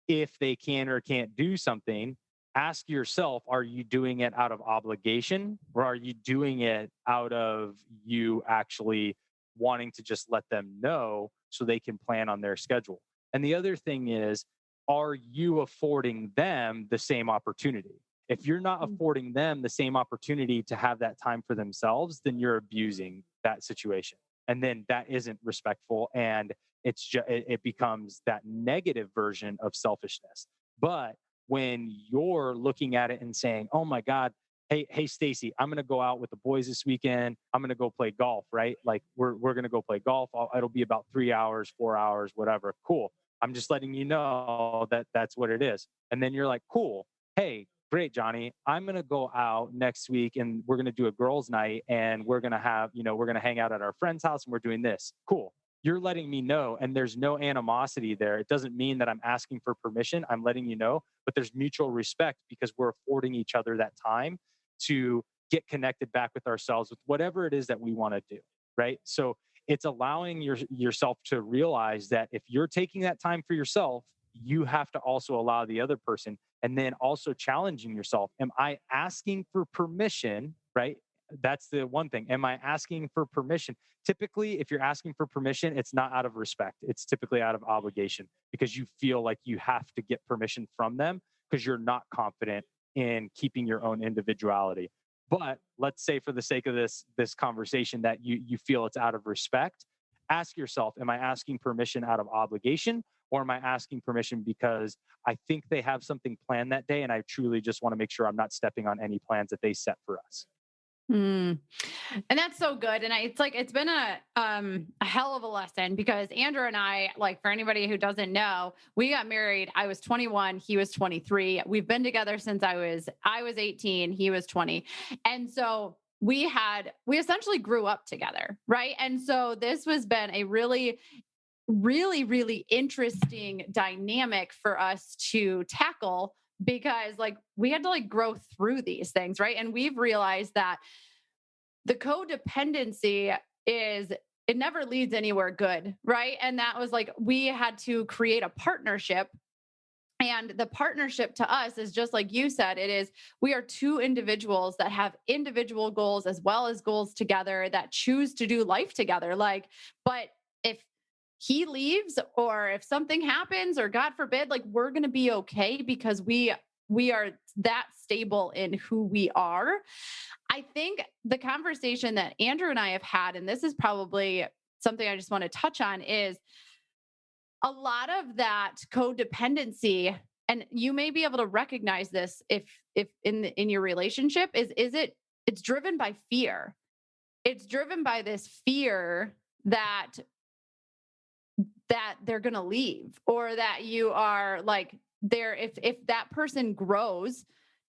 B: if they can or can't do something, ask yourself, are you doing it out of obligation, or are you doing it out of you actually wanting to just let them know so they can plan on their schedule? And the other thing is, are you affording them the same opportunity? If you're not affording them the same opportunity to have that time for themselves, then you're abusing that situation. And then that isn't respectful. And it becomes that negative version of selfishness. But when you're looking at it and saying, oh my God, hey, Stacy, I'm going to go out with the boys this weekend. I'm going to go play golf, right? Like we're going to go play golf. It'll be about 3 hours, 4 hours, whatever. Cool. I'm just letting you know that that's what it is. And then you're like, cool. Hey, great, Johnny. I'm going to go out next week, and we're going to do a girls' night, and we're going to we're going to hang out at our friend's house, and we're doing this. Cool. You're letting me know, and there's no animosity there. It doesn't mean that I'm asking for permission. I'm letting you know, but there's mutual respect, because we're affording each other that time to get connected back with ourselves with whatever it is that we want to do, right? So it's allowing yourself to realize that if you're taking that time for yourself, you have to also allow the other person, and then also challenging yourself. Am I asking for permission, right? That's the one thing. Am I asking for permission? Typically, if you're asking for permission, it's not out of respect. It's typically out of obligation, because you feel like you have to get permission from them because you're not confident in keeping your own individuality. But let's say, for the sake of this conversation, that you feel it's out of respect. Ask yourself, am I asking permission out of obligation, or am I asking permission because I think they have something planned that day, and I truly just want to make sure I'm not stepping on any plans that they set for us?
A: Mm. And that's so good. And it's like it's been a hell of a lesson because Andrew and I, like for anybody who doesn't know, we got married. I was 21, he was 23. We've been together since I was 18, he was 20. And so we essentially grew up together, right? And so this has been a really interesting dynamic for us to tackle because like we had to like grow through these things, right? And we've realized that the codependency is it never leads anywhere good, right? And that was like we had to create a partnership. And the partnership to us is just like you said, it is we are two individuals that have individual goals as well as goals together that choose to do life together. Like, but if he leaves or if something happens or God forbid, like we're going to be okay because we are that stable in who we are. I think the conversation that Andrew and I have had, and this is probably something I just want to touch on, is a lot of that codependency, and you may be able to recognize this if in your relationship it's driven by fear. It's driven by this fear that they're going to leave or that you are like there if that person grows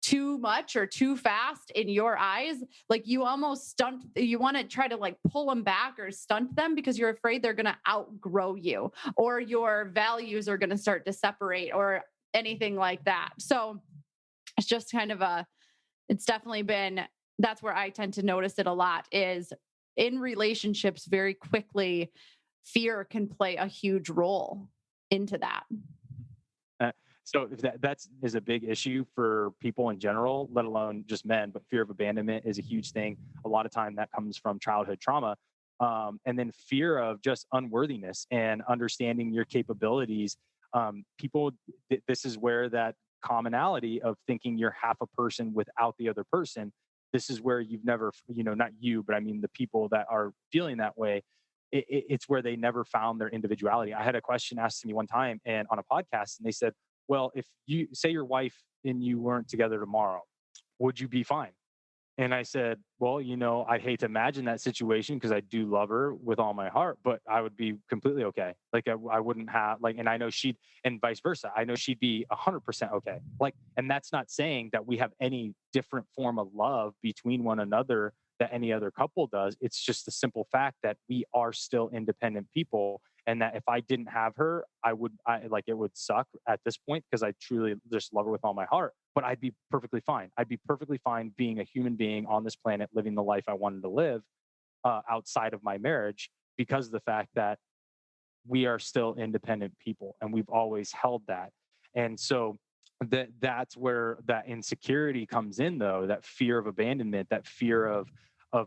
A: too much or too fast in your eyes, like you almost you want to try to like pull them back or stunt them because you're afraid they're going to outgrow you or your values are going to start to separate or anything like that. So it's just kind of it's definitely been, that's where I tend to notice it a lot is in relationships very quickly fear can play a huge role into that.
B: Uh, so if that's is a big issue for people in general, let alone just men, but fear of abandonment is a huge thing. A lot of time that comes from childhood trauma. And then fear of just unworthiness and understanding your capabilities. People, this is where that commonality of thinking you're half a person without the other person. This is where you've never, not you, but I mean the people that are feeling that way, it's where they never found their individuality. I had a question asked to me one time and on a podcast, and they said, well, if you say your wife and you weren't together tomorrow, would you be fine? And I said, well, I'd hate to imagine that situation because I do love her with all my heart, but I would be completely okay. Like I wouldn't have like, and I know and vice versa. I know she'd be 100% okay. Like, and that's not saying that we have any different form of love between one another that any other couple does. It's just the simple fact that we are still independent people. And that if I didn't have her, it would suck at this point because I truly just love her with all my heart. But I'd be perfectly fine. I'd be perfectly fine being a human being on this planet, living the life I wanted to live outside of my marriage because of the fact that we are still independent people and we've always held that. And so that's where that insecurity comes in, though, that fear of abandonment, that fear of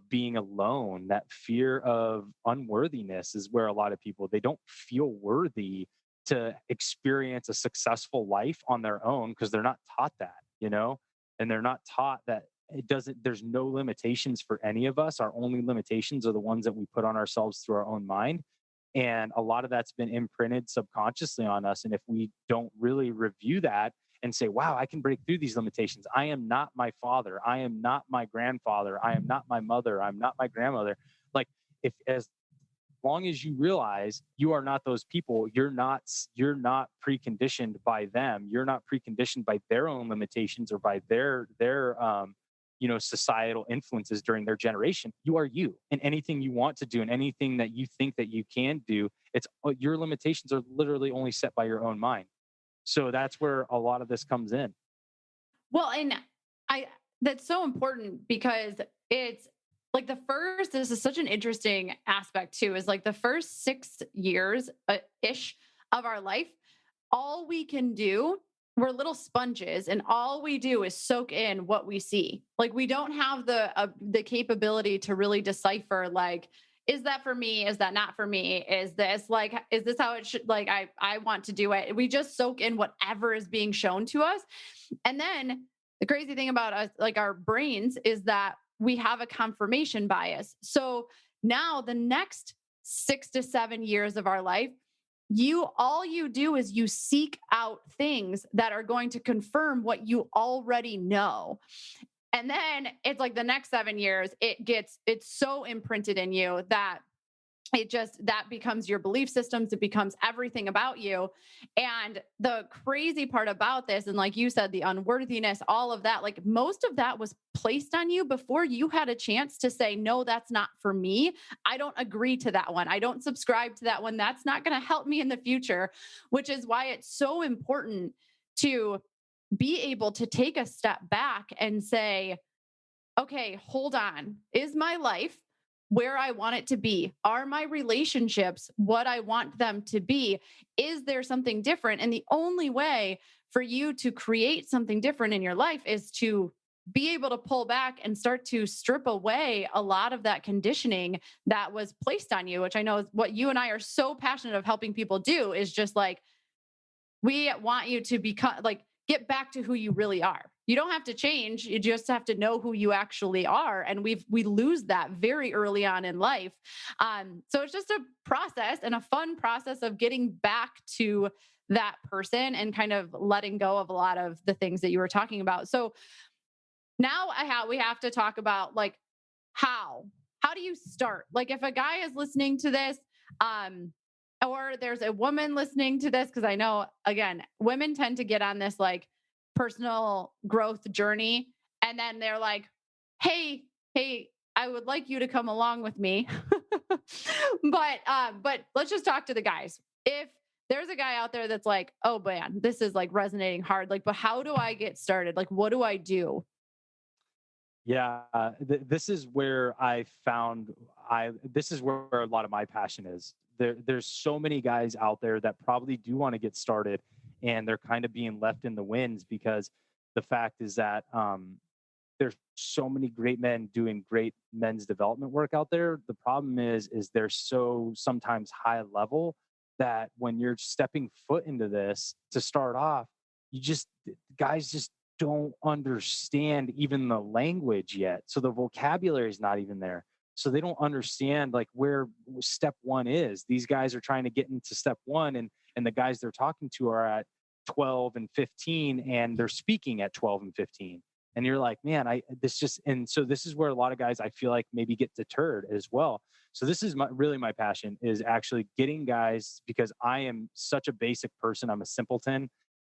B: being alone, that fear of unworthiness is where a lot of people, they don't feel worthy to experience a successful life on their own because they're not taught that. And they're not taught that there's no limitations for any of us. Our only limitations are the ones that we put on ourselves through our own mind. And a lot of that's been imprinted subconsciously on us. And if we don't really review that and say, wow, I can break through these limitations. I am not my father. I am not my grandfather. I am not my mother. I'm not my grandmother. Like if as long as you realize you are not those people, you're not preconditioned by them. You're not preconditioned by their own limitations or by their societal influences during their generation. You are you, and anything you want to do and anything that you think that you can do, it's your limitations are literally only set by your own mind. So that's where a lot of this comes in.
A: Well, and I that's so important because it's like this is such an interesting aspect too, is like the first 6 years ish of our life, all we can do, we're little sponges and all we do is soak in what we see. Like we don't have the capability to really decipher like, is that for me? Is that not for me? Is this how it should, like, I want to do it. We just soak in whatever is being shown to us. And then the crazy thing about us, like our brains, is that we have a confirmation bias. So now the next 6 to 7 years of our life, all you do is you seek out things that are going to confirm what you already know. And then it's like the next 7 years, it's so imprinted in you that that becomes your belief systems. It becomes everything about you. And the crazy part about this, and like you said, the unworthiness, all of that, like most of that was placed on you before you had a chance to say, no, that's not for me. I don't agree to that one. I don't subscribe to that one. That's not going to help me in the future, which is why it's so important to be able to take a step back and say, okay, hold on. Is my life where I want it to be? Are my relationships what I want them to be? Is there something different? And the only way for you to create something different in your life is to be able to pull back and start to strip away a lot of that conditioning that was placed on you, which I know is what you and I are so passionate of helping people do, is just like, we want you to become like, get back to who you really are. You don't have to change. You just have to know who you actually are. And we lose that very early on in life. So it's just a process, and a fun process of getting back to that person and kind of letting go of a lot of the things that you were talking about. So now we have to talk about like, how do you start? Like if a guy is listening to this, um, or there's a woman listening to this, because I know again, women tend to get on this like personal growth journey, and then they're like, hey, I would like you to come along with me. But let's just talk to the guys. If there's a guy out there that's like, oh man, this is like resonating hard, like, but how do I get started? Like, what do I do?
B: Yeah, this is where I found this is where a lot of my passion is. There's so many guys out there that probably do want to get started, and they're kind of being left in the winds because the fact is that there's so many great men doing great men's development work out there. The problem is they're so sometimes high level that when you're stepping foot into this to start off, you just guys just don't understand even the language yet. So the vocabulary is not even there. So they don't understand like where step one is. These guys are trying to get into step one, and the guys they're talking to are at 12 and 15, and they're speaking at 12 and 15. And you're like, man, and so this is where a lot of guys I feel like maybe get deterred as well. So this is really my passion, is actually getting guys, because I am such a basic person. I'm a simpleton,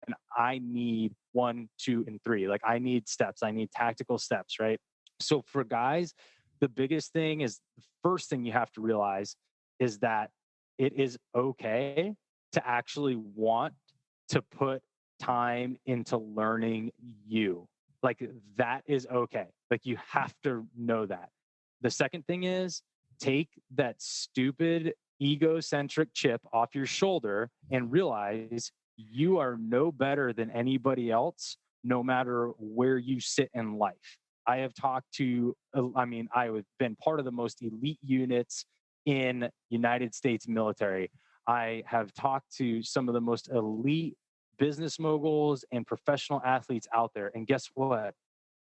B: and I need 1, 2, and 3. Like I need steps. I need tactical steps, right? So for guys, the biggest thing is, the first thing you have to realize is that it is okay to actually want to put time into learning you. Like that is okay. Like you have to know that. The second thing is, take that stupid egocentric chip off your shoulder and realize you are no better than anybody else, no matter where you sit in life. I have talked to, I have been part of the most elite units in United States military. I have talked to some of the most elite business moguls and professional athletes out there. And guess what?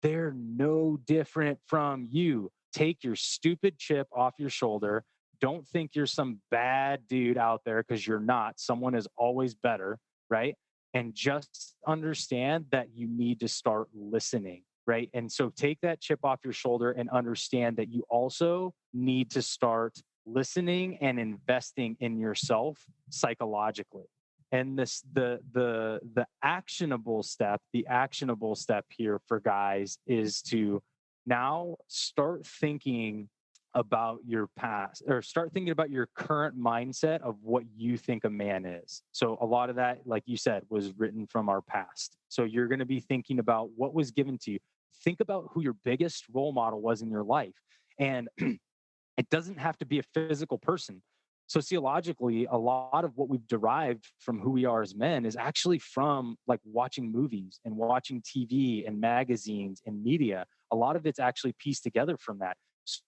B: They're no different from you. Take your stupid chip off your shoulder. Don't think you're some bad dude out there, because you're not. Someone is always better, right? And just understand that you need to start listening, right? And so take that chip off your shoulder and understand that you also need to start listening and investing in yourself psychologically. And the actionable step here for guys is to now start thinking about your past, or start thinking about your current mindset of what you think a man is. So a lot of that, like you said, was written from our past. So you're going to be thinking about what was given to you. Think about who your biggest role model was in your life. And it doesn't have to be a physical person. Sociologically, a lot of what we've derived from who we are as men is actually from like watching movies and watching TV and magazines and media. A lot of it's actually pieced together from that.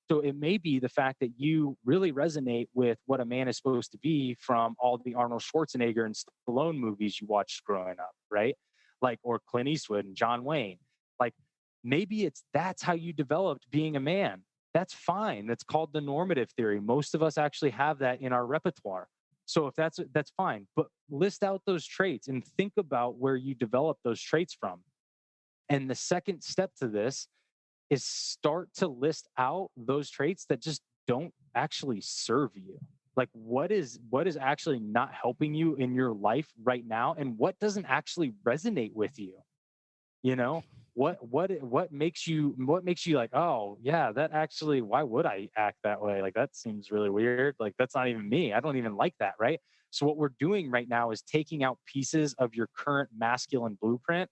B: So it may be the fact that you really resonate with what a man is supposed to be from all the Arnold Schwarzenegger and Stallone movies you watched growing up, right? Like, or Clint Eastwood and John Wayne. Like, maybe that's how you developed being a man. That's fine. That's called the normative theory. Most of us actually have that in our repertoire. So if that's fine, but list out those traits and think about where you develop those traits from. And the second step to this is start to list out those traits that just don't actually serve you. Like what is actually not helping you in your life right now, and what doesn't actually resonate with you? You know, what makes you like, oh yeah, that actually, why would I act that way? Like that seems really weird. Like that's not even me. I don't even like that, right? So what we're doing right now is taking out pieces of your current masculine blueprint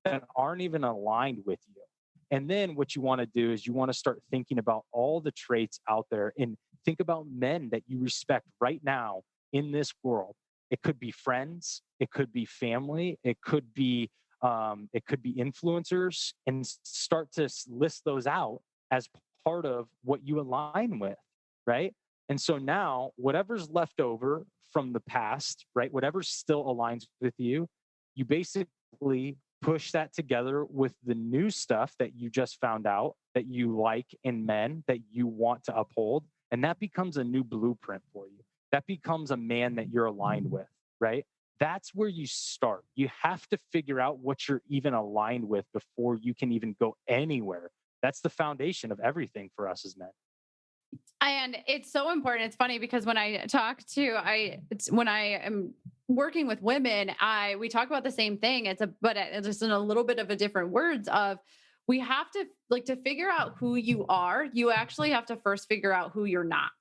B: that aren't even aligned with you. And then what you want to do is you want to start thinking about all the traits out there, and think about men that you respect right now in this world. It could be friends, it could be family, it could be influencers, and start to list those out as part of what you align with, right? And so now whatever's left over from the past, right, whatever still aligns with you, you basically push that together with the new stuff that you just found out that you like in men that you want to uphold. And that becomes a new blueprint for you. That becomes a man that you're aligned with, right? That's where you start. You have to figure out what you're even aligned with before you can even go anywhere. That's the foundation of everything for us as men.
A: And it's so important. It's funny because when I talk to, when I am working with women, we talk about the same thing. But it's just in a little bit of a different words of, we have to to figure out who you are. You actually have to first figure out who you're not.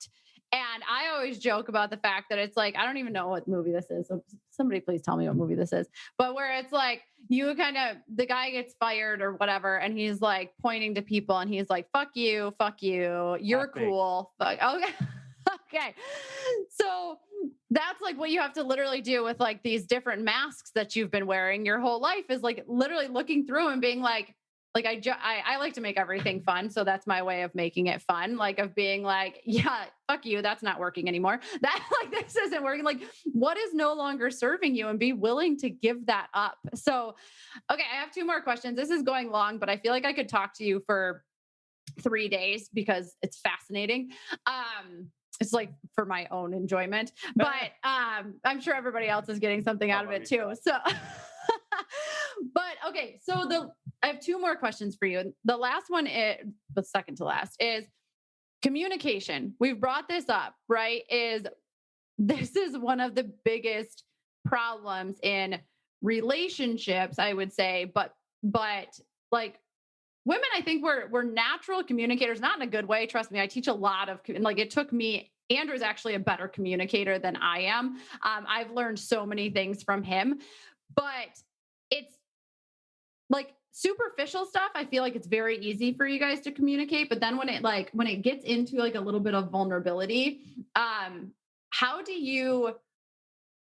A: And I always joke about the fact that it's like, I don't even know what movie this is. So somebody please tell me what movie this is. But where it's like, the guy gets fired or whatever, and he's like pointing to people and he's like, fuck you, you're cool. Fuck. Okay. Okay. So that's like what you have to literally do with like these different masks that you've been wearing your whole life, is like literally looking through and being like I like to make everything fun. So that's my way of making it fun. Like of being like, yeah, fuck you. That's not working anymore. That like, this isn't working. Like what is no longer serving you, and be willing to give that up. So, okay. I have 2 more questions. This is going long, but I feel like I could talk to you for 3 days because it's fascinating. It's like for my own enjoyment, but I'm sure everybody else is getting something out of it too. So, but okay. So I have 2 more questions for you. The last one the second to last is communication. We've brought this up, right? This is one of the biggest problems in relationships, I would say, but like women, I think we're natural communicators, not in a good way. Trust me, I teach a lot of, like it took me, Andrew's actually a better communicator than I am. I've learned so many things from him, but it's like superficial stuff. I feel like it's very easy for you guys to communicate, but then when it gets into like a little bit of vulnerability, how do you,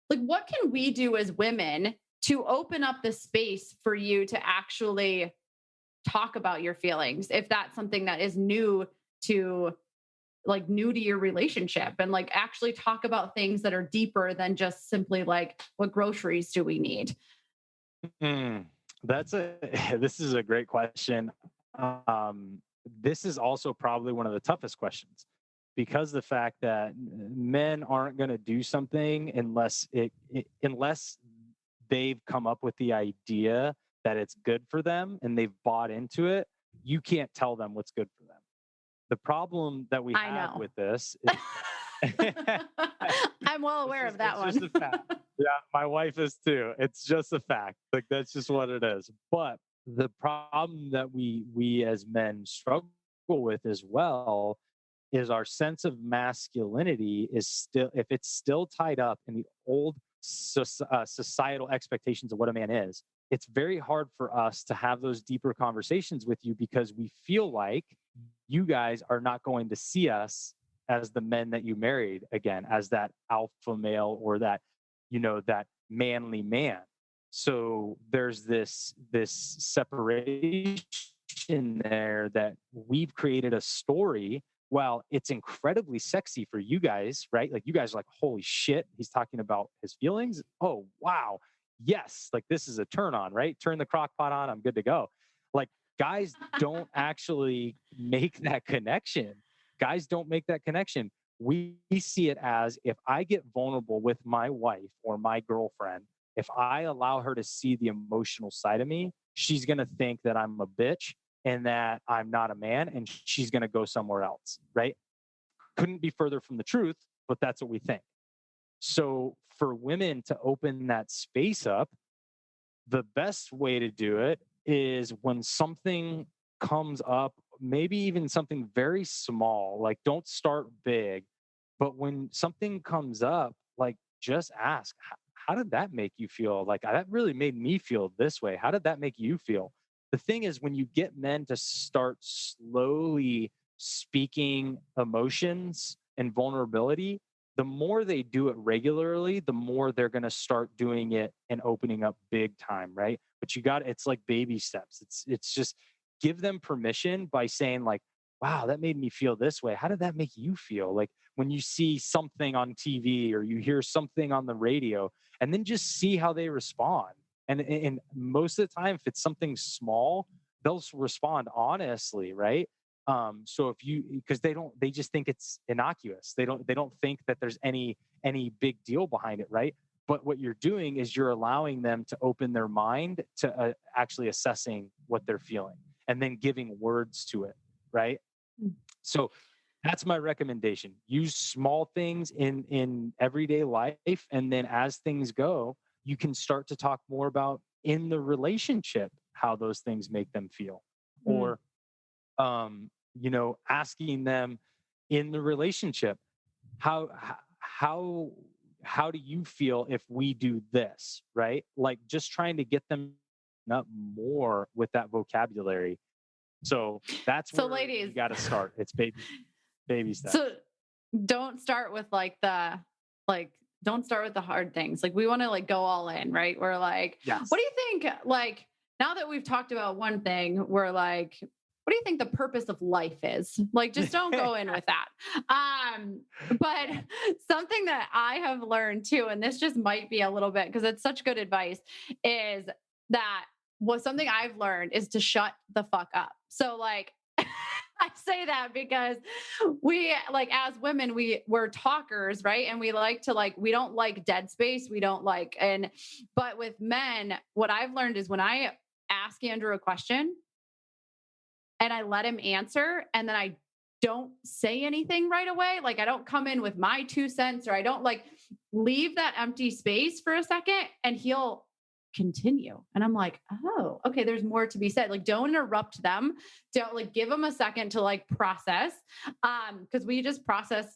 A: like, what can we do as women to open up the space for you to actually talk about your feelings, if that's something that is new to your relationship, and like actually talk about things that are deeper than just simply like, what groceries do we need?
B: This is a great question. This is also probably one of the toughest questions, because the fact that men aren't going to do something unless they've come up with the idea that it's good for them and they've bought into it. You can't tell them what's good for them. The problem that we have with this is
A: I'm well aware of that one.
B: It's just a fact. Yeah, my wife is too. It's just a fact. Like that's just what it is. But the problem that we as men struggle with as well is our sense of masculinity is still, if it's still tied up in the old societal expectations of what a man is, it's very hard for us to have those deeper conversations with you, because we feel like you guys are not going to see us as the men that you married again, as that alpha male, or that, that manly man. So there's this separation there that we've created a story. While it's incredibly sexy for you guys, right? Like you guys are like, holy shit, he's talking about his feelings. Oh, wow. Yes. Like this is a turn on, right? Turn the crock pot on. I'm good to go. Like guys don't actually make that connection. Guys don't make that connection. We see it as, if I get vulnerable with my wife or my girlfriend, if I allow her to see the emotional side of me, she's going to think that I'm a bitch. and that I'm not a man and she's going to go somewhere else, right? Couldn't be further from the truth, but that's what we think. So for women to open that space up, the best way to do it is when something comes up, maybe even something very small, like don't start big, but when something comes up, like just ask, how did that make you feel? Like that really made me feel this way. How did that make you feel? The thing is, when you get men to start slowly speaking emotions and vulnerability, the more they do it regularly, the more they're going to start doing it and opening up big time, right? But it's like baby steps. It's just give them permission by saying like, wow, that made me feel this way. How did that make you feel? Like when you see something on TV or you hear something on the radio, and then just see how they respond. And most of the time, if it's something small, they'll respond honestly, right? So because they just think it's innocuous. They don't think that there's any big deal behind it, right? But what you're doing is you're allowing them to open their mind to actually assessing what they're feeling and then giving words to it, right? So that's my recommendation. Use small things in everyday life, and then as things go, you can start to talk more about in the relationship how those things make them feel, or asking them in the relationship, how do you feel if we do this, right? Like just trying to get them up more with that vocabulary. So that's where
A: ladies,
B: you got to start. It's baby steps.
A: So don't start with don't start with the hard things. Like we want to like go all in, right? We're like,
B: yes.
A: What do you think? Like now that we've talked about one thing, we're like, what do you think the purpose of life is? Like, just don't go in with that. But something that I have learned too, and this just might be a little bit because it's such good advice, is that something I've learned is to shut the fuck up. So like, I say that because we like as women, we're talkers, right? And we like to we don't like dead space. We don't like, but with men, what I've learned is when I ask Andrew a question, and I let him answer, and then I don't say anything right away. Like I don't come in with my 2 cents, or I don't like leave that empty space for a second, and he'll continue. And I'm like, oh, okay, there's more to be said. Like don't interrupt them. Don't like give them a second to like process. Because we just process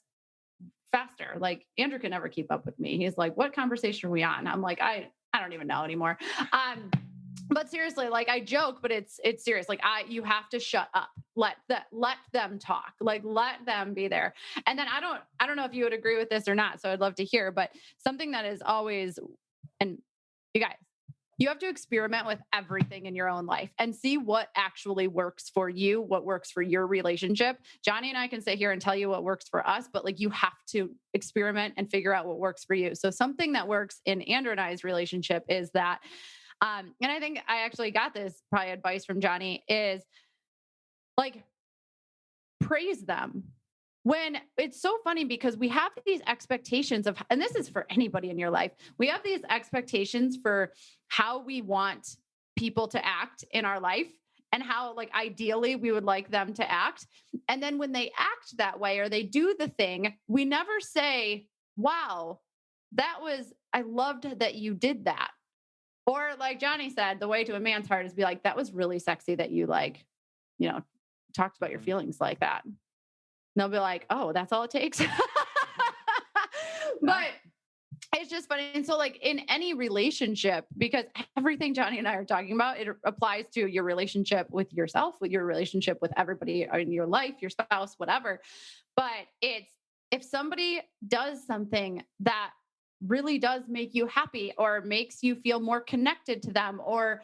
A: faster. Like Andrew can never keep up with me. He's like, what conversation are we on? I'm like, I don't even know anymore. But seriously, like I joke, but it's serious. Like you have to shut up. Let them talk. Like let them be there. And then I don't know if you would agree with this or not. So I'd love to hear. But something that is always, and you guys, you have to experiment with everything in your own life and see what actually works for you, what works for your relationship. Johnny and I can sit here and tell you what works for us, but like you have to experiment and figure out what works for you. So something that works in Andrew and I's relationship is that. And I think I actually got this probably advice from Johnny is like, praise them. When it's so funny because we have these expectations of, and this is for anybody in your life, we have these expectations for how we want people to act in our life and how like ideally we would like them to act. And then when they act that way or they do the thing, we never say, wow, I loved that you did that. Or like Johnny said, the way to a man's heart is be like, that was really sexy that you talked about your feelings like that. And they'll be like, oh, that's all it takes. But it's just funny. And so like in any relationship, because everything Johnny and I are talking about, it applies to your relationship with yourself, with your relationship with everybody in your life, your spouse, whatever. But if somebody does something that really does make you happy or makes you feel more connected to them or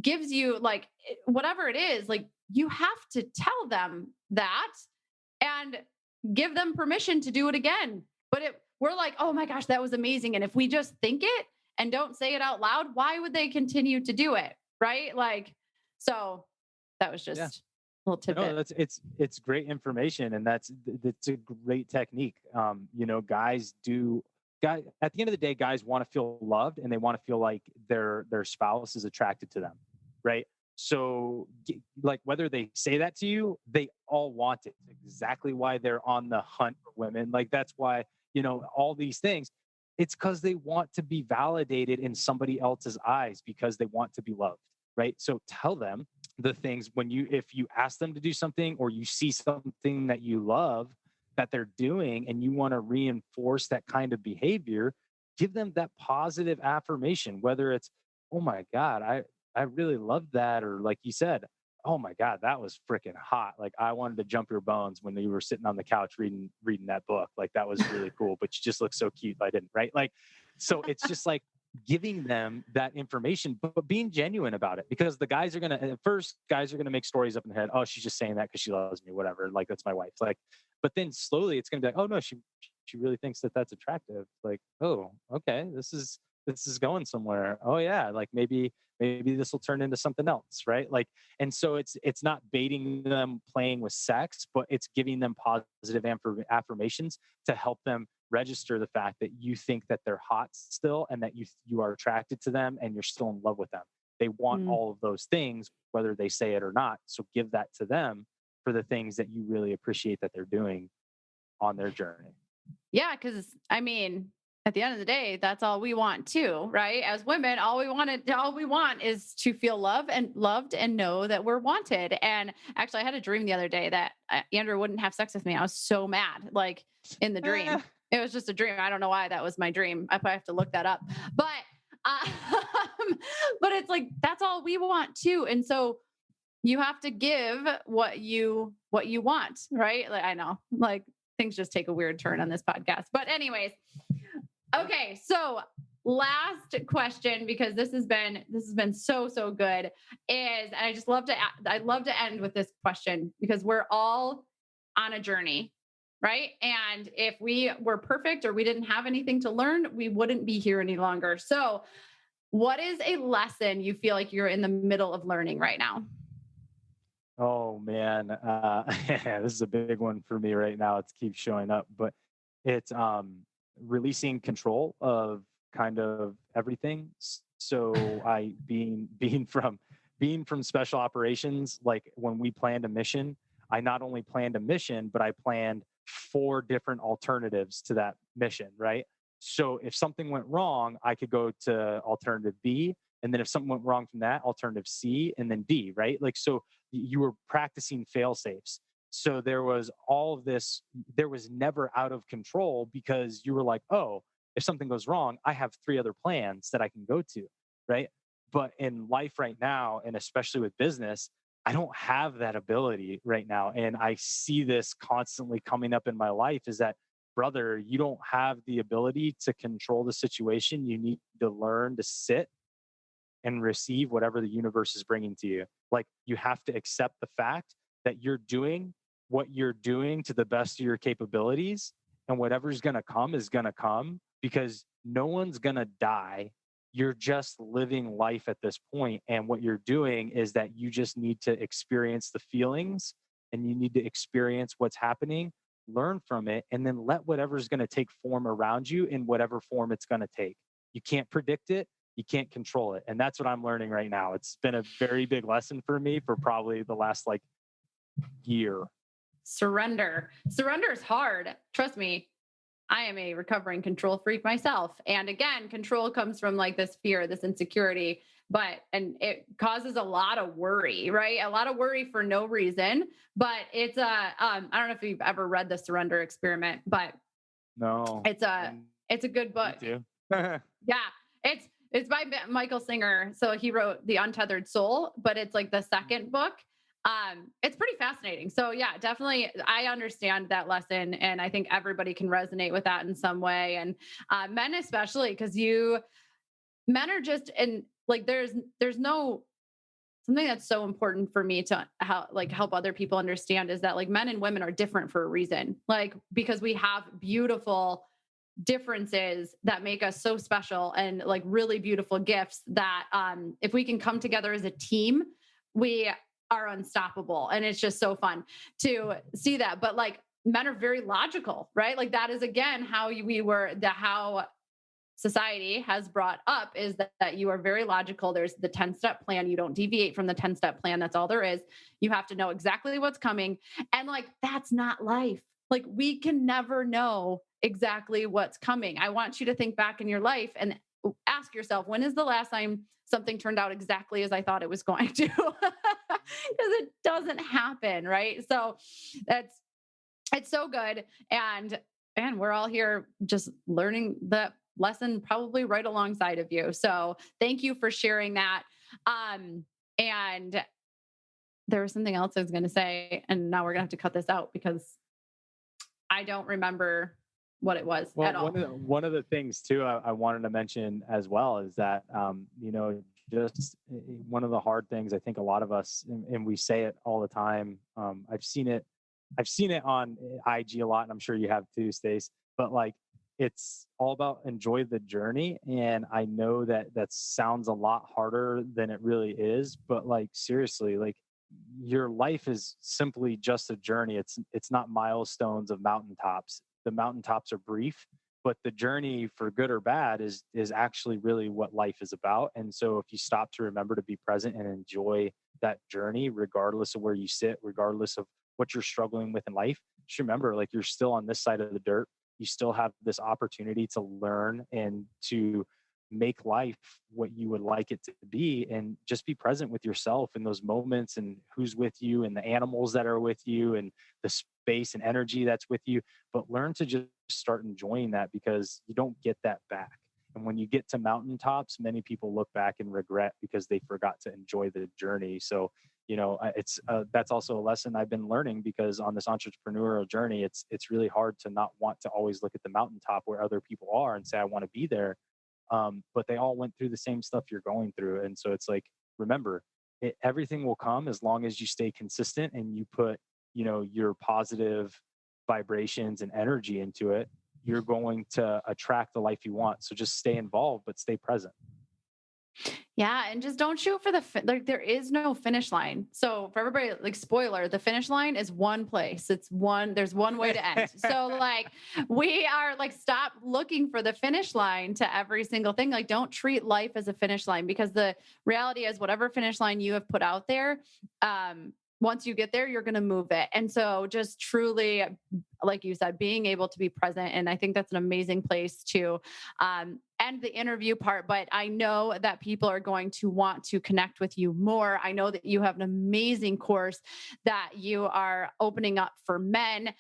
A: gives you like whatever it is, like you have to tell them that and give them permission to do it again. But we're like, oh my gosh, that was amazing. And if we just think it and don't say it out loud, why would they continue to do it? Right? Like, so that was just a little tidbit.
B: No, it's great information, and that's a great technique. Guys, at the end of the day, guys want to feel loved and they want to feel like their spouse is attracted to them, right? So like whether they say that to you, they all want it. It's exactly why they're on the hunt for women. Like that's why, all these things, it's because they want to be validated in somebody else's eyes because they want to be loved, right? So tell them the things if you ask them to do something or you see something that you love that they're doing and you want to reinforce that kind of behavior, give them that positive affirmation, whether it's, oh my God, I really love that. Or like you said, oh my God, that was freaking hot. Like I wanted to jump your bones when you were sitting on the couch reading that book. Like that was really cool, but you just look so cute. I didn't, right? Like, so it's just like giving them that information, but being genuine about it, because the guys are going to make stories up in the head. Oh, she's just saying that because she loves me, whatever. Like that's my wife. Like, but then slowly it's going to be like, oh no, she really thinks that that's attractive. Like, oh, okay, this is going somewhere. Oh yeah, like maybe this will turn into something else, right? Like, and so it's not baiting them playing with sex, but it's giving them positive affirmations to help them register the fact that you think that they're hot still and that you are attracted to them and you're still in love with them. They want all of those things, whether they say it or not. So give that to them for the things that you really appreciate that they're doing on their journey.
A: Yeah, because I mean, at the end of the day, that's all we want too, right? As women, all we want is to feel loved and know that we're wanted. And actually, I had a dream the other day that Andrew wouldn't have sex with me. I was so mad, like in the dream. It was just a dream. I don't know why that was my dream. I probably have to look that up. But but it's like that's all we want too. And so you have to give what you want, right? Like I know, like things just take a weird turn on this podcast. But anyways, okay, so last question, because this has been so good, is and I love to end with this question because we're all on a journey, right? And if we were perfect or we didn't have anything to learn, we wouldn't be here any longer. So, what is a lesson you feel like you're in the middle of learning right now?
B: Oh man, this is a big one for me right now. It keeps showing up, but it's releasing control of kind of everything. So I being from special operations, like when we planned a mission, I not only planned a mission, but I planned 4 different alternatives to that mission, right? So if something went wrong, I could go to alternative B, and then if something went wrong from that, alternative C, and then D, right? Like so you were practicing fail safes. So there was all of this, there was never out of control because you were like, oh, if something goes wrong, I have 3 other plans that I can go to, right? But in life right now, and especially with business, I don't have that ability right now. And I see this constantly coming up in my life is that, brother, you don't have the ability to control the situation. You need to learn to sit and receive whatever the universe is bringing to you. Like you have to accept the fact that you're doing what you're doing to the best of your capabilities, and whatever's going to come is going to come because no one's going to die. You're just living life at this point, and what you're doing is that you just need to experience the feelings and you need to experience what's happening, learn from it, and then let whatever's going to take form around you in whatever form it's going to take. You can't predict it, you can't control it. And that's what I'm learning right now. It's been a very big lesson for me for probably the last year.
A: Surrender is hard. Trust me. I am a recovering control freak myself. And again, control comes from like this fear, this insecurity, and it causes a lot of worry, right? A lot of worry for no reason, but it's I don't know if you've ever read the Surrender Experiment, but
B: no,
A: it's a good book. Yeah. It's by Michael Singer. So he wrote The Untethered Soul, but it's like the second book. It's pretty fascinating. So yeah, definitely. I understand that lesson. And I think everybody can resonate with that in some way. And men, especially because men are just, and like, there's no, something that's so important for me to help other people understand is that like men and women are different for a reason, like, because we have beautiful differences that make us so special and like really beautiful gifts that if we can come together as a team, we are unstoppable. And it's just so fun to see that. But like men are very logical, right? Like that is again how society has brought up is that you are very logical. There's the 10-step plan. You don't deviate from the 10-step plan. That's all there is. You have to know exactly what's coming. And like, that's not life. Like, we can never know exactly what's coming. I want you to think back in your life and ask yourself, when is the last time something turned out exactly as I thought it was going to? Because it doesn't happen, right? So it's so good. And we're all here just learning the lesson probably right alongside of you. So thank you for sharing that. And there was something else I was going to say, and now we're going to have to cut this out because I don't remember what it was at all.
B: One of the things too I wanted to mention as well is that just one of the hard things I think a lot of us, and we say it all the time. I've seen it on IG a lot, and I'm sure you have too, Stace. But like, it's all about enjoy the journey. And I know that sounds a lot harder than it really is, but like, seriously, like, your life is simply just a journey. It's not milestones of mountaintops. The mountaintops are brief, but the journey, for good or bad, is actually really what life is about. And so if you stop to remember to be present and enjoy that journey, regardless of where you sit, regardless of what you're struggling with in life, just remember, like, you're still on this side of the dirt. You still have this opportunity to learn and to make life what you would like it to be, and just be present with yourself in those moments, and who's with you, and the animals that are with you, and the space and energy that's with you. But learn to just start enjoying that, because you don't get that back. And when you get to mountaintops, many people look back and regret because they forgot to enjoy the journey. So it's that's also a lesson I've been learning, because on this entrepreneurial journey, it's really hard to not want to always look at the mountaintop where other people are and say, I want to be there. But they all went through the same stuff you're going through. And so it's like, remember, everything will come as long as you stay consistent and you put, your positive vibrations and energy into it. You're going to attract the life you want. So just stay involved, but stay present.
A: Yeah, and just don't shoot for like, there is no finish line. So for everybody, like, spoiler, the finish line is one place. There's one way to end. So like, we are like, stop looking for the finish line to every single thing. Like, don't treat life as a finish line, because the reality is, whatever finish line you have put out there, once you get there, you're going to move it. And so just truly, like you said, being able to be present. And I think that's an amazing place to end the interview part. But I know that people are going to want to connect with you more. I know that you have an amazing course that you are opening up for men.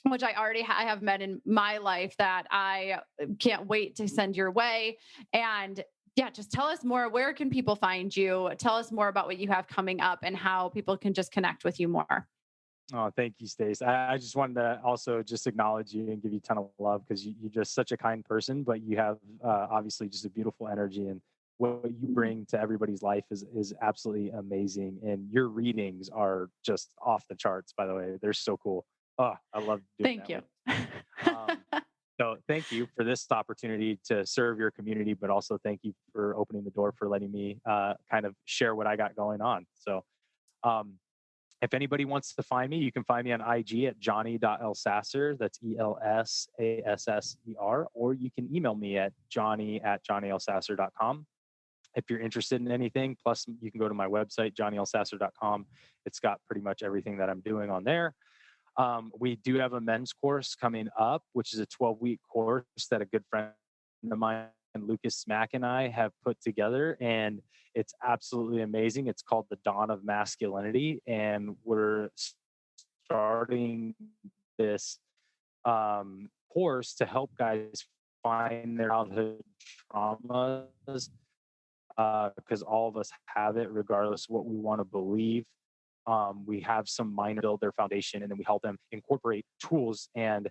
A: Which I already have men in my life that I can't wait to send your way. And yeah, just tell us more. Where can people find you? Tell us more about what you have coming up and how people can just connect with you more.
B: Oh, thank you, Stace. I just wanted to also just acknowledge you and give you a ton of love, because you're just such a kind person, but you have obviously just a beautiful energy, and what you bring to everybody's life is absolutely amazing. And your readings are just off the charts, by the way. They're so cool. Oh, I love doing
A: Thank
B: that.
A: you.
B: So thank you for this opportunity to serve your community, but also thank you for opening the door for letting me kind of share what I got going on. So if anybody wants to find me, you can find me on IG at johnny.elsasser. That's ELSASSER. Or you can email me at johnny@johnnyelsasser.com. If you're interested in anything, plus you can go to my website, johnnyelsasser.com. It's got pretty much everything that I'm doing on there. We do have a men's course coming up, which is a 12-week course that a good friend of mine, Lucas Smack, and I have put together, and it's absolutely amazing. It's called The Dawn of Masculinity, and we're starting this course to help guys find their childhood traumas, because all of us have it, regardless of what we want to believe. We have some minor build their foundation, and then we help them incorporate tools and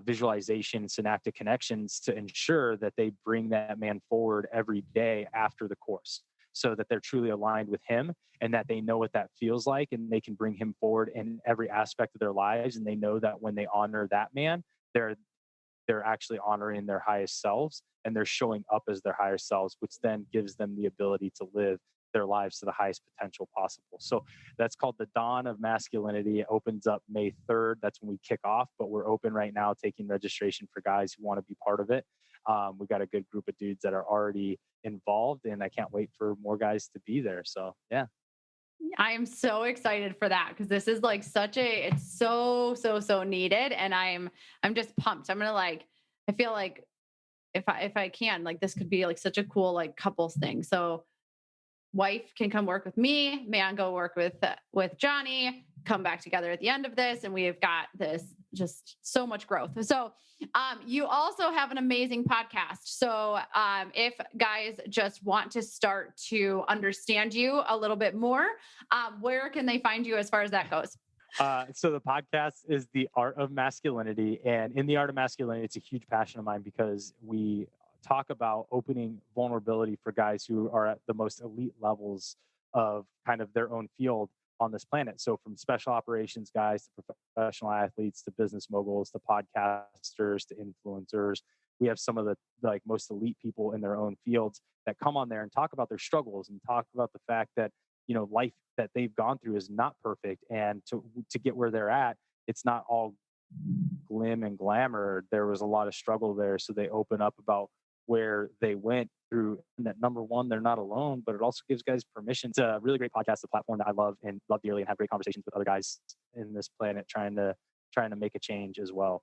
B: visualization, synaptic connections to ensure that they bring that man forward every day after the course, so that they're truly aligned with him, and that they know what that feels like, and they can bring him forward in every aspect of their lives. And they know that when they honor that man, they're actually honoring their highest selves, and they're showing up as their higher selves, which then gives them the ability to live their lives to the highest potential possible. So that's called The Dawn of Masculinity. It opens up May 3rd. That's when we kick off, but we're open right now, taking registration for guys who want to be part of it. we got a good group of dudes that are already involved, and I can't wait for more guys to be there. So yeah.
A: I am so excited for that because this is like it's so needed. And I'm just pumped. I feel like if I can, like this could be like such a cool like couples thing. So wife can come work with me, man go work with Johnny, come back together at the end of this, and we have got this just so much growth. So you also have an amazing podcast. So if guys just want to start to understand you a little bit more, where can they find you as far as that goes?
B: So the podcast is The Art of Masculinity. And in The Art of Masculinity, it's a huge passion of mine because we talk about opening vulnerability for guys who are at the most elite levels of kind of their own field on this planet. So from special operations guys to professional athletes to business moguls to podcasters to influencers, we have some of the like most elite people in their own fields that come on there and talk about their struggles and talk about the fact that life that they've gone through is not perfect, and to get where they're at, it's not all glim and glamour. There was a lot of struggle there, so they open up about where they went through, and that number one, they're not alone, but it also gives guys permission. It's a really great podcast, a platform that I love dearly, and have great conversations with other guys in this planet trying to make a change as well.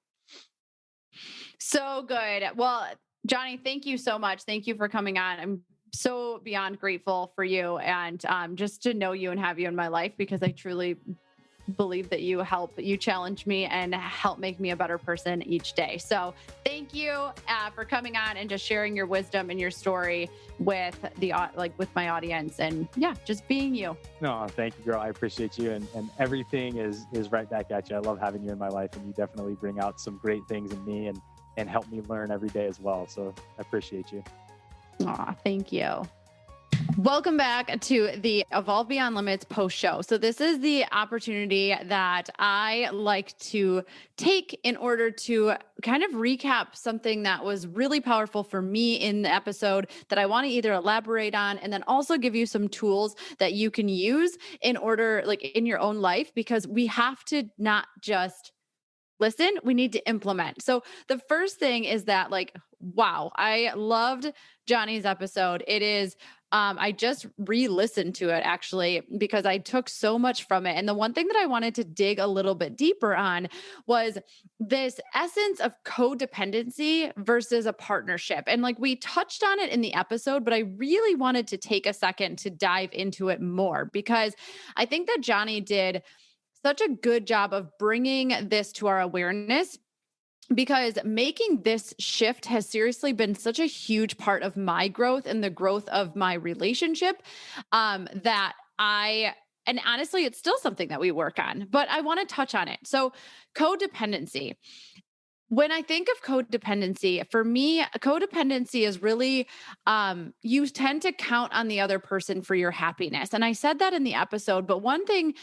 A: So good. Well, Johnny, thank you so much. Thank you for coming on. I'm so beyond grateful for you and just to know you and have you in my life, because I truly believe that you challenge me and help make me a better person each day. So thank you for coming on and just sharing your wisdom and your story with with my audience, and yeah, just being you.
B: No, thank you, girl. I appreciate you, and everything is right back at you. I love having you in my life, and you definitely bring out some great things in me and help me learn every day as well. So I appreciate you.
A: Aw, thank you. Welcome back to the Evolve Beyond Limits post show. So this is the opportunity that I like to take in order to kind of recap something that was really powerful for me in the episode that I want to either elaborate on, and then also give you some tools that you can use in order, like in your own life, because we have to not just listen, we need to implement. So the first thing is that, like, wow, I loved Johnny's episode. It is, I just re-listened to it actually because I took so much from it. And the one thing that I wanted to dig a little bit deeper on was this essence of codependency versus a partnership. And like we touched on it in the episode, but I really wanted to take a second to dive into it more because I think that Johnny did such a good job of bringing this to our awareness, because making this shift has seriously been such a huge part of my growth and the growth of my relationship, and honestly, it's still something that we work on, but I want to touch on it. So codependency. When I think of codependency, for me, codependency is really, you tend to count on the other person for your happiness. And I said that in the episode, but one thing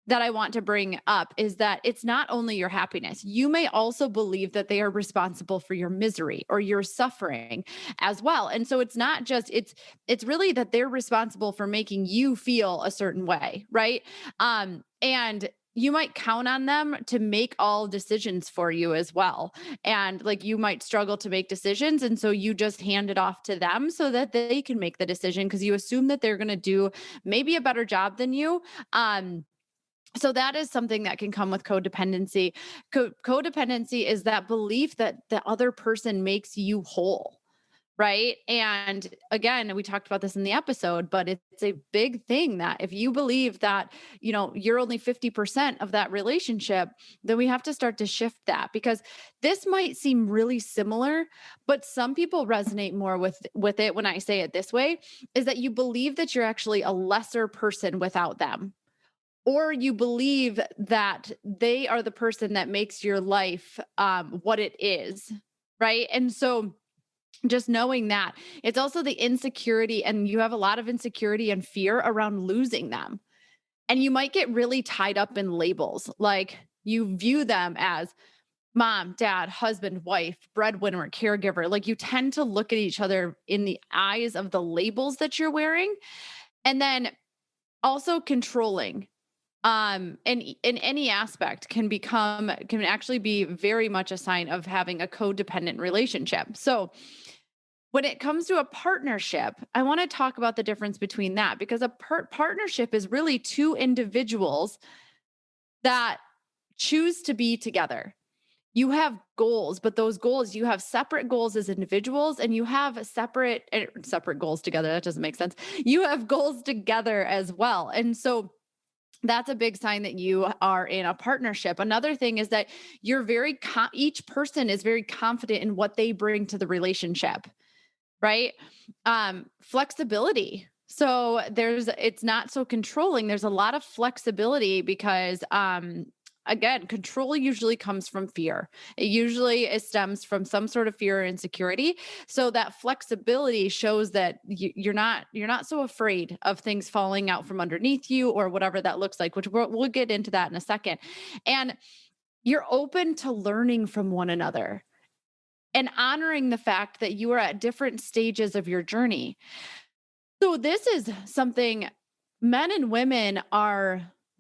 A: that I want to bring up is that it's not only your happiness. You may also believe that they are responsible for your misery or your suffering as well. And so it's not just, it's really that they're responsible for making you feel a certain way, right? And you might count on them to make all decisions for you as well. And like you might struggle to make decisions. And so you just hand it off to them so that they can make the decision because you assume that they're going to do maybe a better job than you. So that is something that can come with codependency. Codependency is that belief that the other person makes you whole, right? And again, we talked about this in the episode, but it's a big thing that if you believe that, you're only 50% of that relationship, then we have to start to shift that, because this might seem really similar, but some people resonate more with it when I say it this way, is that you believe that you're actually a lesser person without them. Or you believe that they are the person that makes your life what it is, right? And so just knowing that, it's also the insecurity, and you have a lot of insecurity and fear around losing them. And you might get really tied up in labels, like you view them as mom, dad, husband, wife, breadwinner, caregiver. Like you tend to look at each other in the eyes of the labels that you're wearing. And then also controlling. In any aspect can actually be very much a sign of having a codependent relationship. So when it comes to a partnership, I want to talk about the difference between that, because a partnership is really two individuals that choose to be together. You have goals, but those goals, you have separate goals as individuals, and you have separate goals together. That doesn't make sense. You have goals together as well. And so that's a big sign that you are in a partnership. Another thing is that each person is very confident in what they bring to the relationship, right? Flexibility. So it's not so controlling. There's a lot of flexibility because, again, control usually comes from fear. It stems from some sort of fear or insecurity. So that flexibility shows that you're not so afraid of things falling out from underneath you or whatever that looks like, which we'll get into that in a second. And you're open to learning from one another and honoring the fact that you are at different stages of your journey. So this is something men and women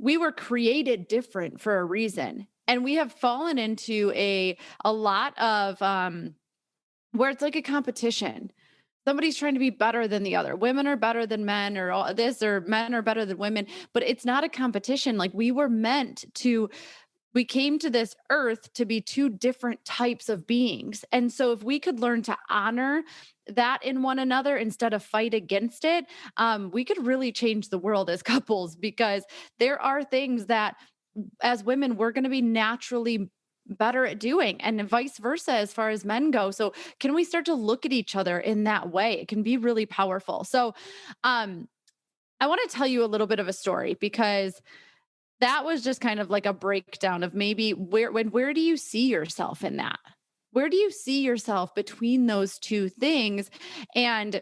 A: we were created different for a reason. And we have fallen into a lot of where it's like a competition. Somebody's trying to be better than the other. Women are better than men, or all this, or men are better than women, but it's not a competition. Like we came to this earth to be two different types of beings. And so if we could learn to honor that in one another instead of fight against it, we could really change the world as couples, because there are things that as women, we're going to be naturally better at doing, and vice versa as far as men go. So can we start to look at each other in that way? It can be really powerful. So I want to tell you a little bit of a story, because that was just kind of like a breakdown of maybe where do you see yourself in that? Where do you see yourself between those two things? And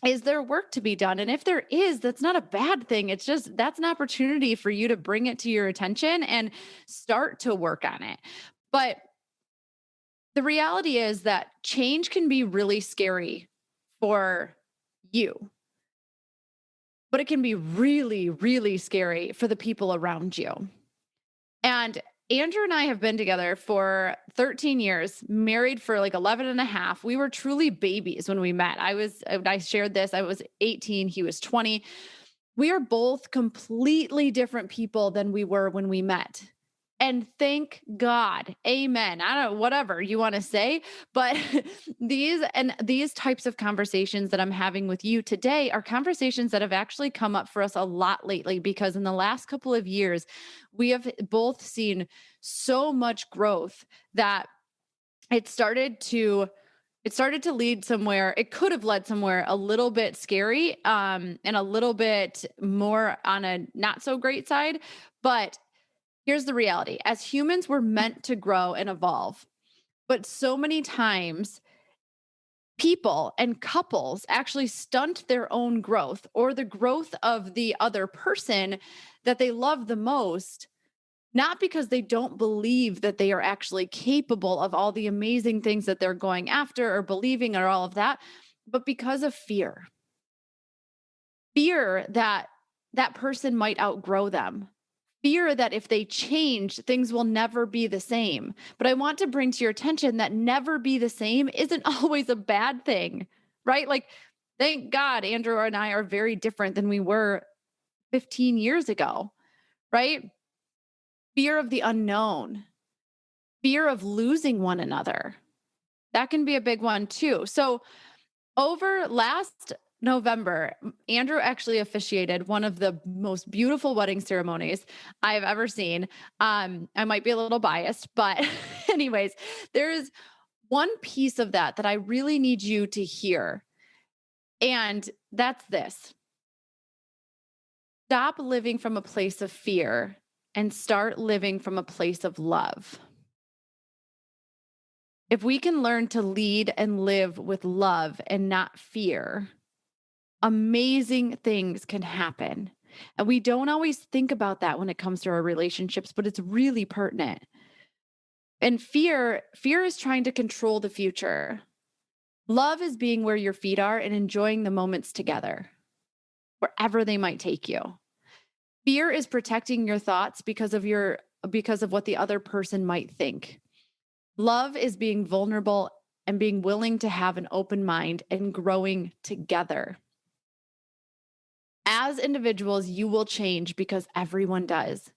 A: is there work to be done? And if there is, that's not a bad thing. It's just that's an opportunity for you to bring it to your attention and start to work on it. But the reality is that change can be really scary for you, but it can be really, really scary for the people around you. And Andrew and I have been together for 13 years, married for like 11 and a half. We were truly babies when we met. I shared this, I was 18, he was 20. We are both completely different people than we were when we met. And thank God, amen. I don't know, whatever you want to say, but these types of conversations that I'm having with you today are conversations that have actually come up for us a lot lately, because in the last couple of years, we have both seen so much growth that it started to lead somewhere. It could have led somewhere a little bit scary, and a little bit more on a not so great side. But here's the reality. As humans, we're meant to grow and evolve. But so many times, people and couples actually stunt their own growth or the growth of the other person that they love the most, not because they don't believe that they are actually capable of all the amazing things that they're going after or believing or all of that, but because of fear. Fear that that person might outgrow them. Fear that if they change, things will never be the same. But I want to bring to your attention that never be the same isn't always a bad thing, right? Like, thank God Andrew and I are very different than we were 15 years ago, right? Fear of the unknown, fear of losing one another. That can be a big one too. So, over last November, Andrew actually officiated one of the most beautiful wedding ceremonies I've ever seen. I might be a little biased, but anyways, there's one piece of that I really need you to hear. And that's this: stop living from a place of fear and start living from a place of love. If we can learn to lead and live with love and not fear, amazing things can happen. And we don't always think about that when it comes to our relationships, but it's really pertinent. And fear is trying to control the future. Love is being where your feet are and enjoying the moments together, wherever they might take you. Fear is protecting your thoughts because of what the other person might think. Love is being vulnerable and being willing to have an open mind and growing together. As individuals, you will change because everyone does.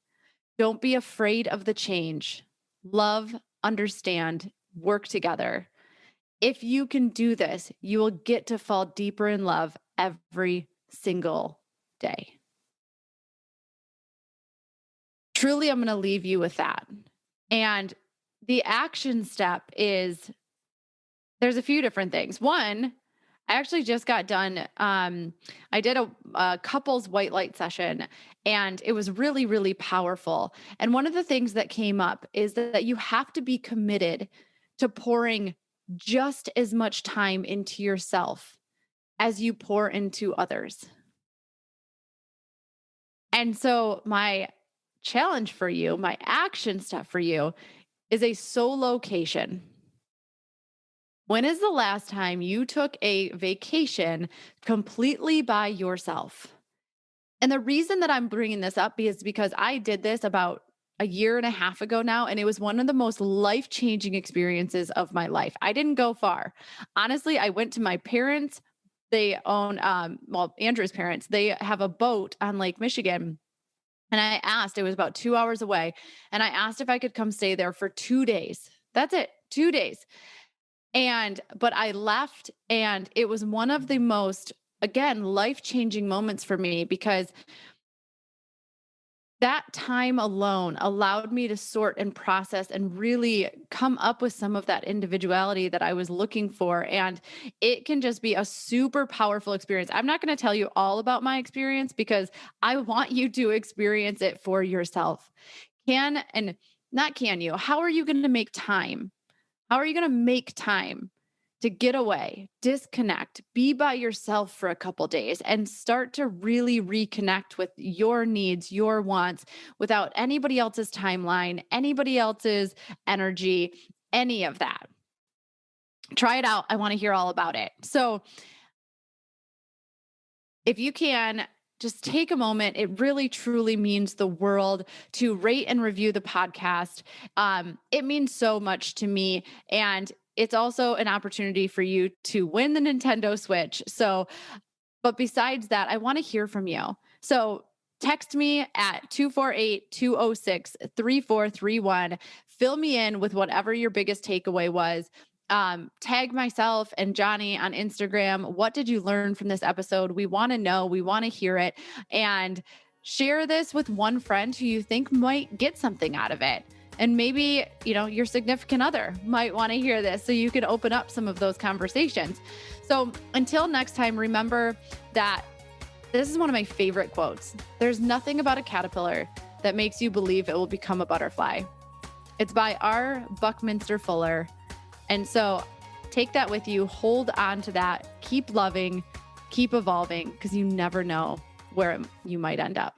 A: Don't be afraid of the change. Love, understand, work together. If you can do this, you will get to fall deeper in love every single day. Truly, I'm going to leave you with that. And the action step is there's a few different things. One, I actually just got done. I did a couples white light session, and it was really, really powerful. And one of the things that came up is that you have to be committed to pouring just as much time into yourself as you pour into others. And so, my challenge for you, my action step for you, is a solo-cation. When is the last time you took a vacation completely by yourself? And the reason that I'm bringing this up is because I did this about a year and a half ago now, and it was one of the most life-changing experiences of my life. I didn't go far. Honestly, I went to my parents. They own, Andrew's parents, they have a boat on Lake Michigan. And I asked, it was about 2 hours away, and I asked if I could come stay there for 2 days. That's it, 2 days. But I left, and it was one of the most, again, life-changing moments for me because that time alone allowed me to sort and process and really come up with some of that individuality that I was looking for. And it can just be a super powerful experience. I'm not going to tell you all about my experience because I want you to experience it for yourself. How are you going to make time? How are you going to make time to get away, disconnect, be by yourself for a couple days and start to really reconnect with your needs, your wants without anybody else's timeline, anybody else's energy, any of that? Try it out. I want to hear all about it. So if you can, just take a moment. It really, truly means the world to rate and review the podcast. It means so much to me. And it's also an opportunity for you to win the Nintendo Switch. But besides that, I want to hear from you. So text me at 248-206-3431. Fill me in with whatever your biggest takeaway was. Tag myself and Johnny on Instagram. What did you learn from this episode? We want to know. We want to hear it. And share this with one friend who you think might get something out of it. And maybe, your significant other might want to hear this so you can open up some of those conversations. So until next time, remember that this is one of my favorite quotes. There's nothing about a caterpillar that makes you believe it will become a butterfly. It's by R. Buckminster Fuller. And so take that with you, hold on to that, keep loving, keep evolving, because you never know where you might end up.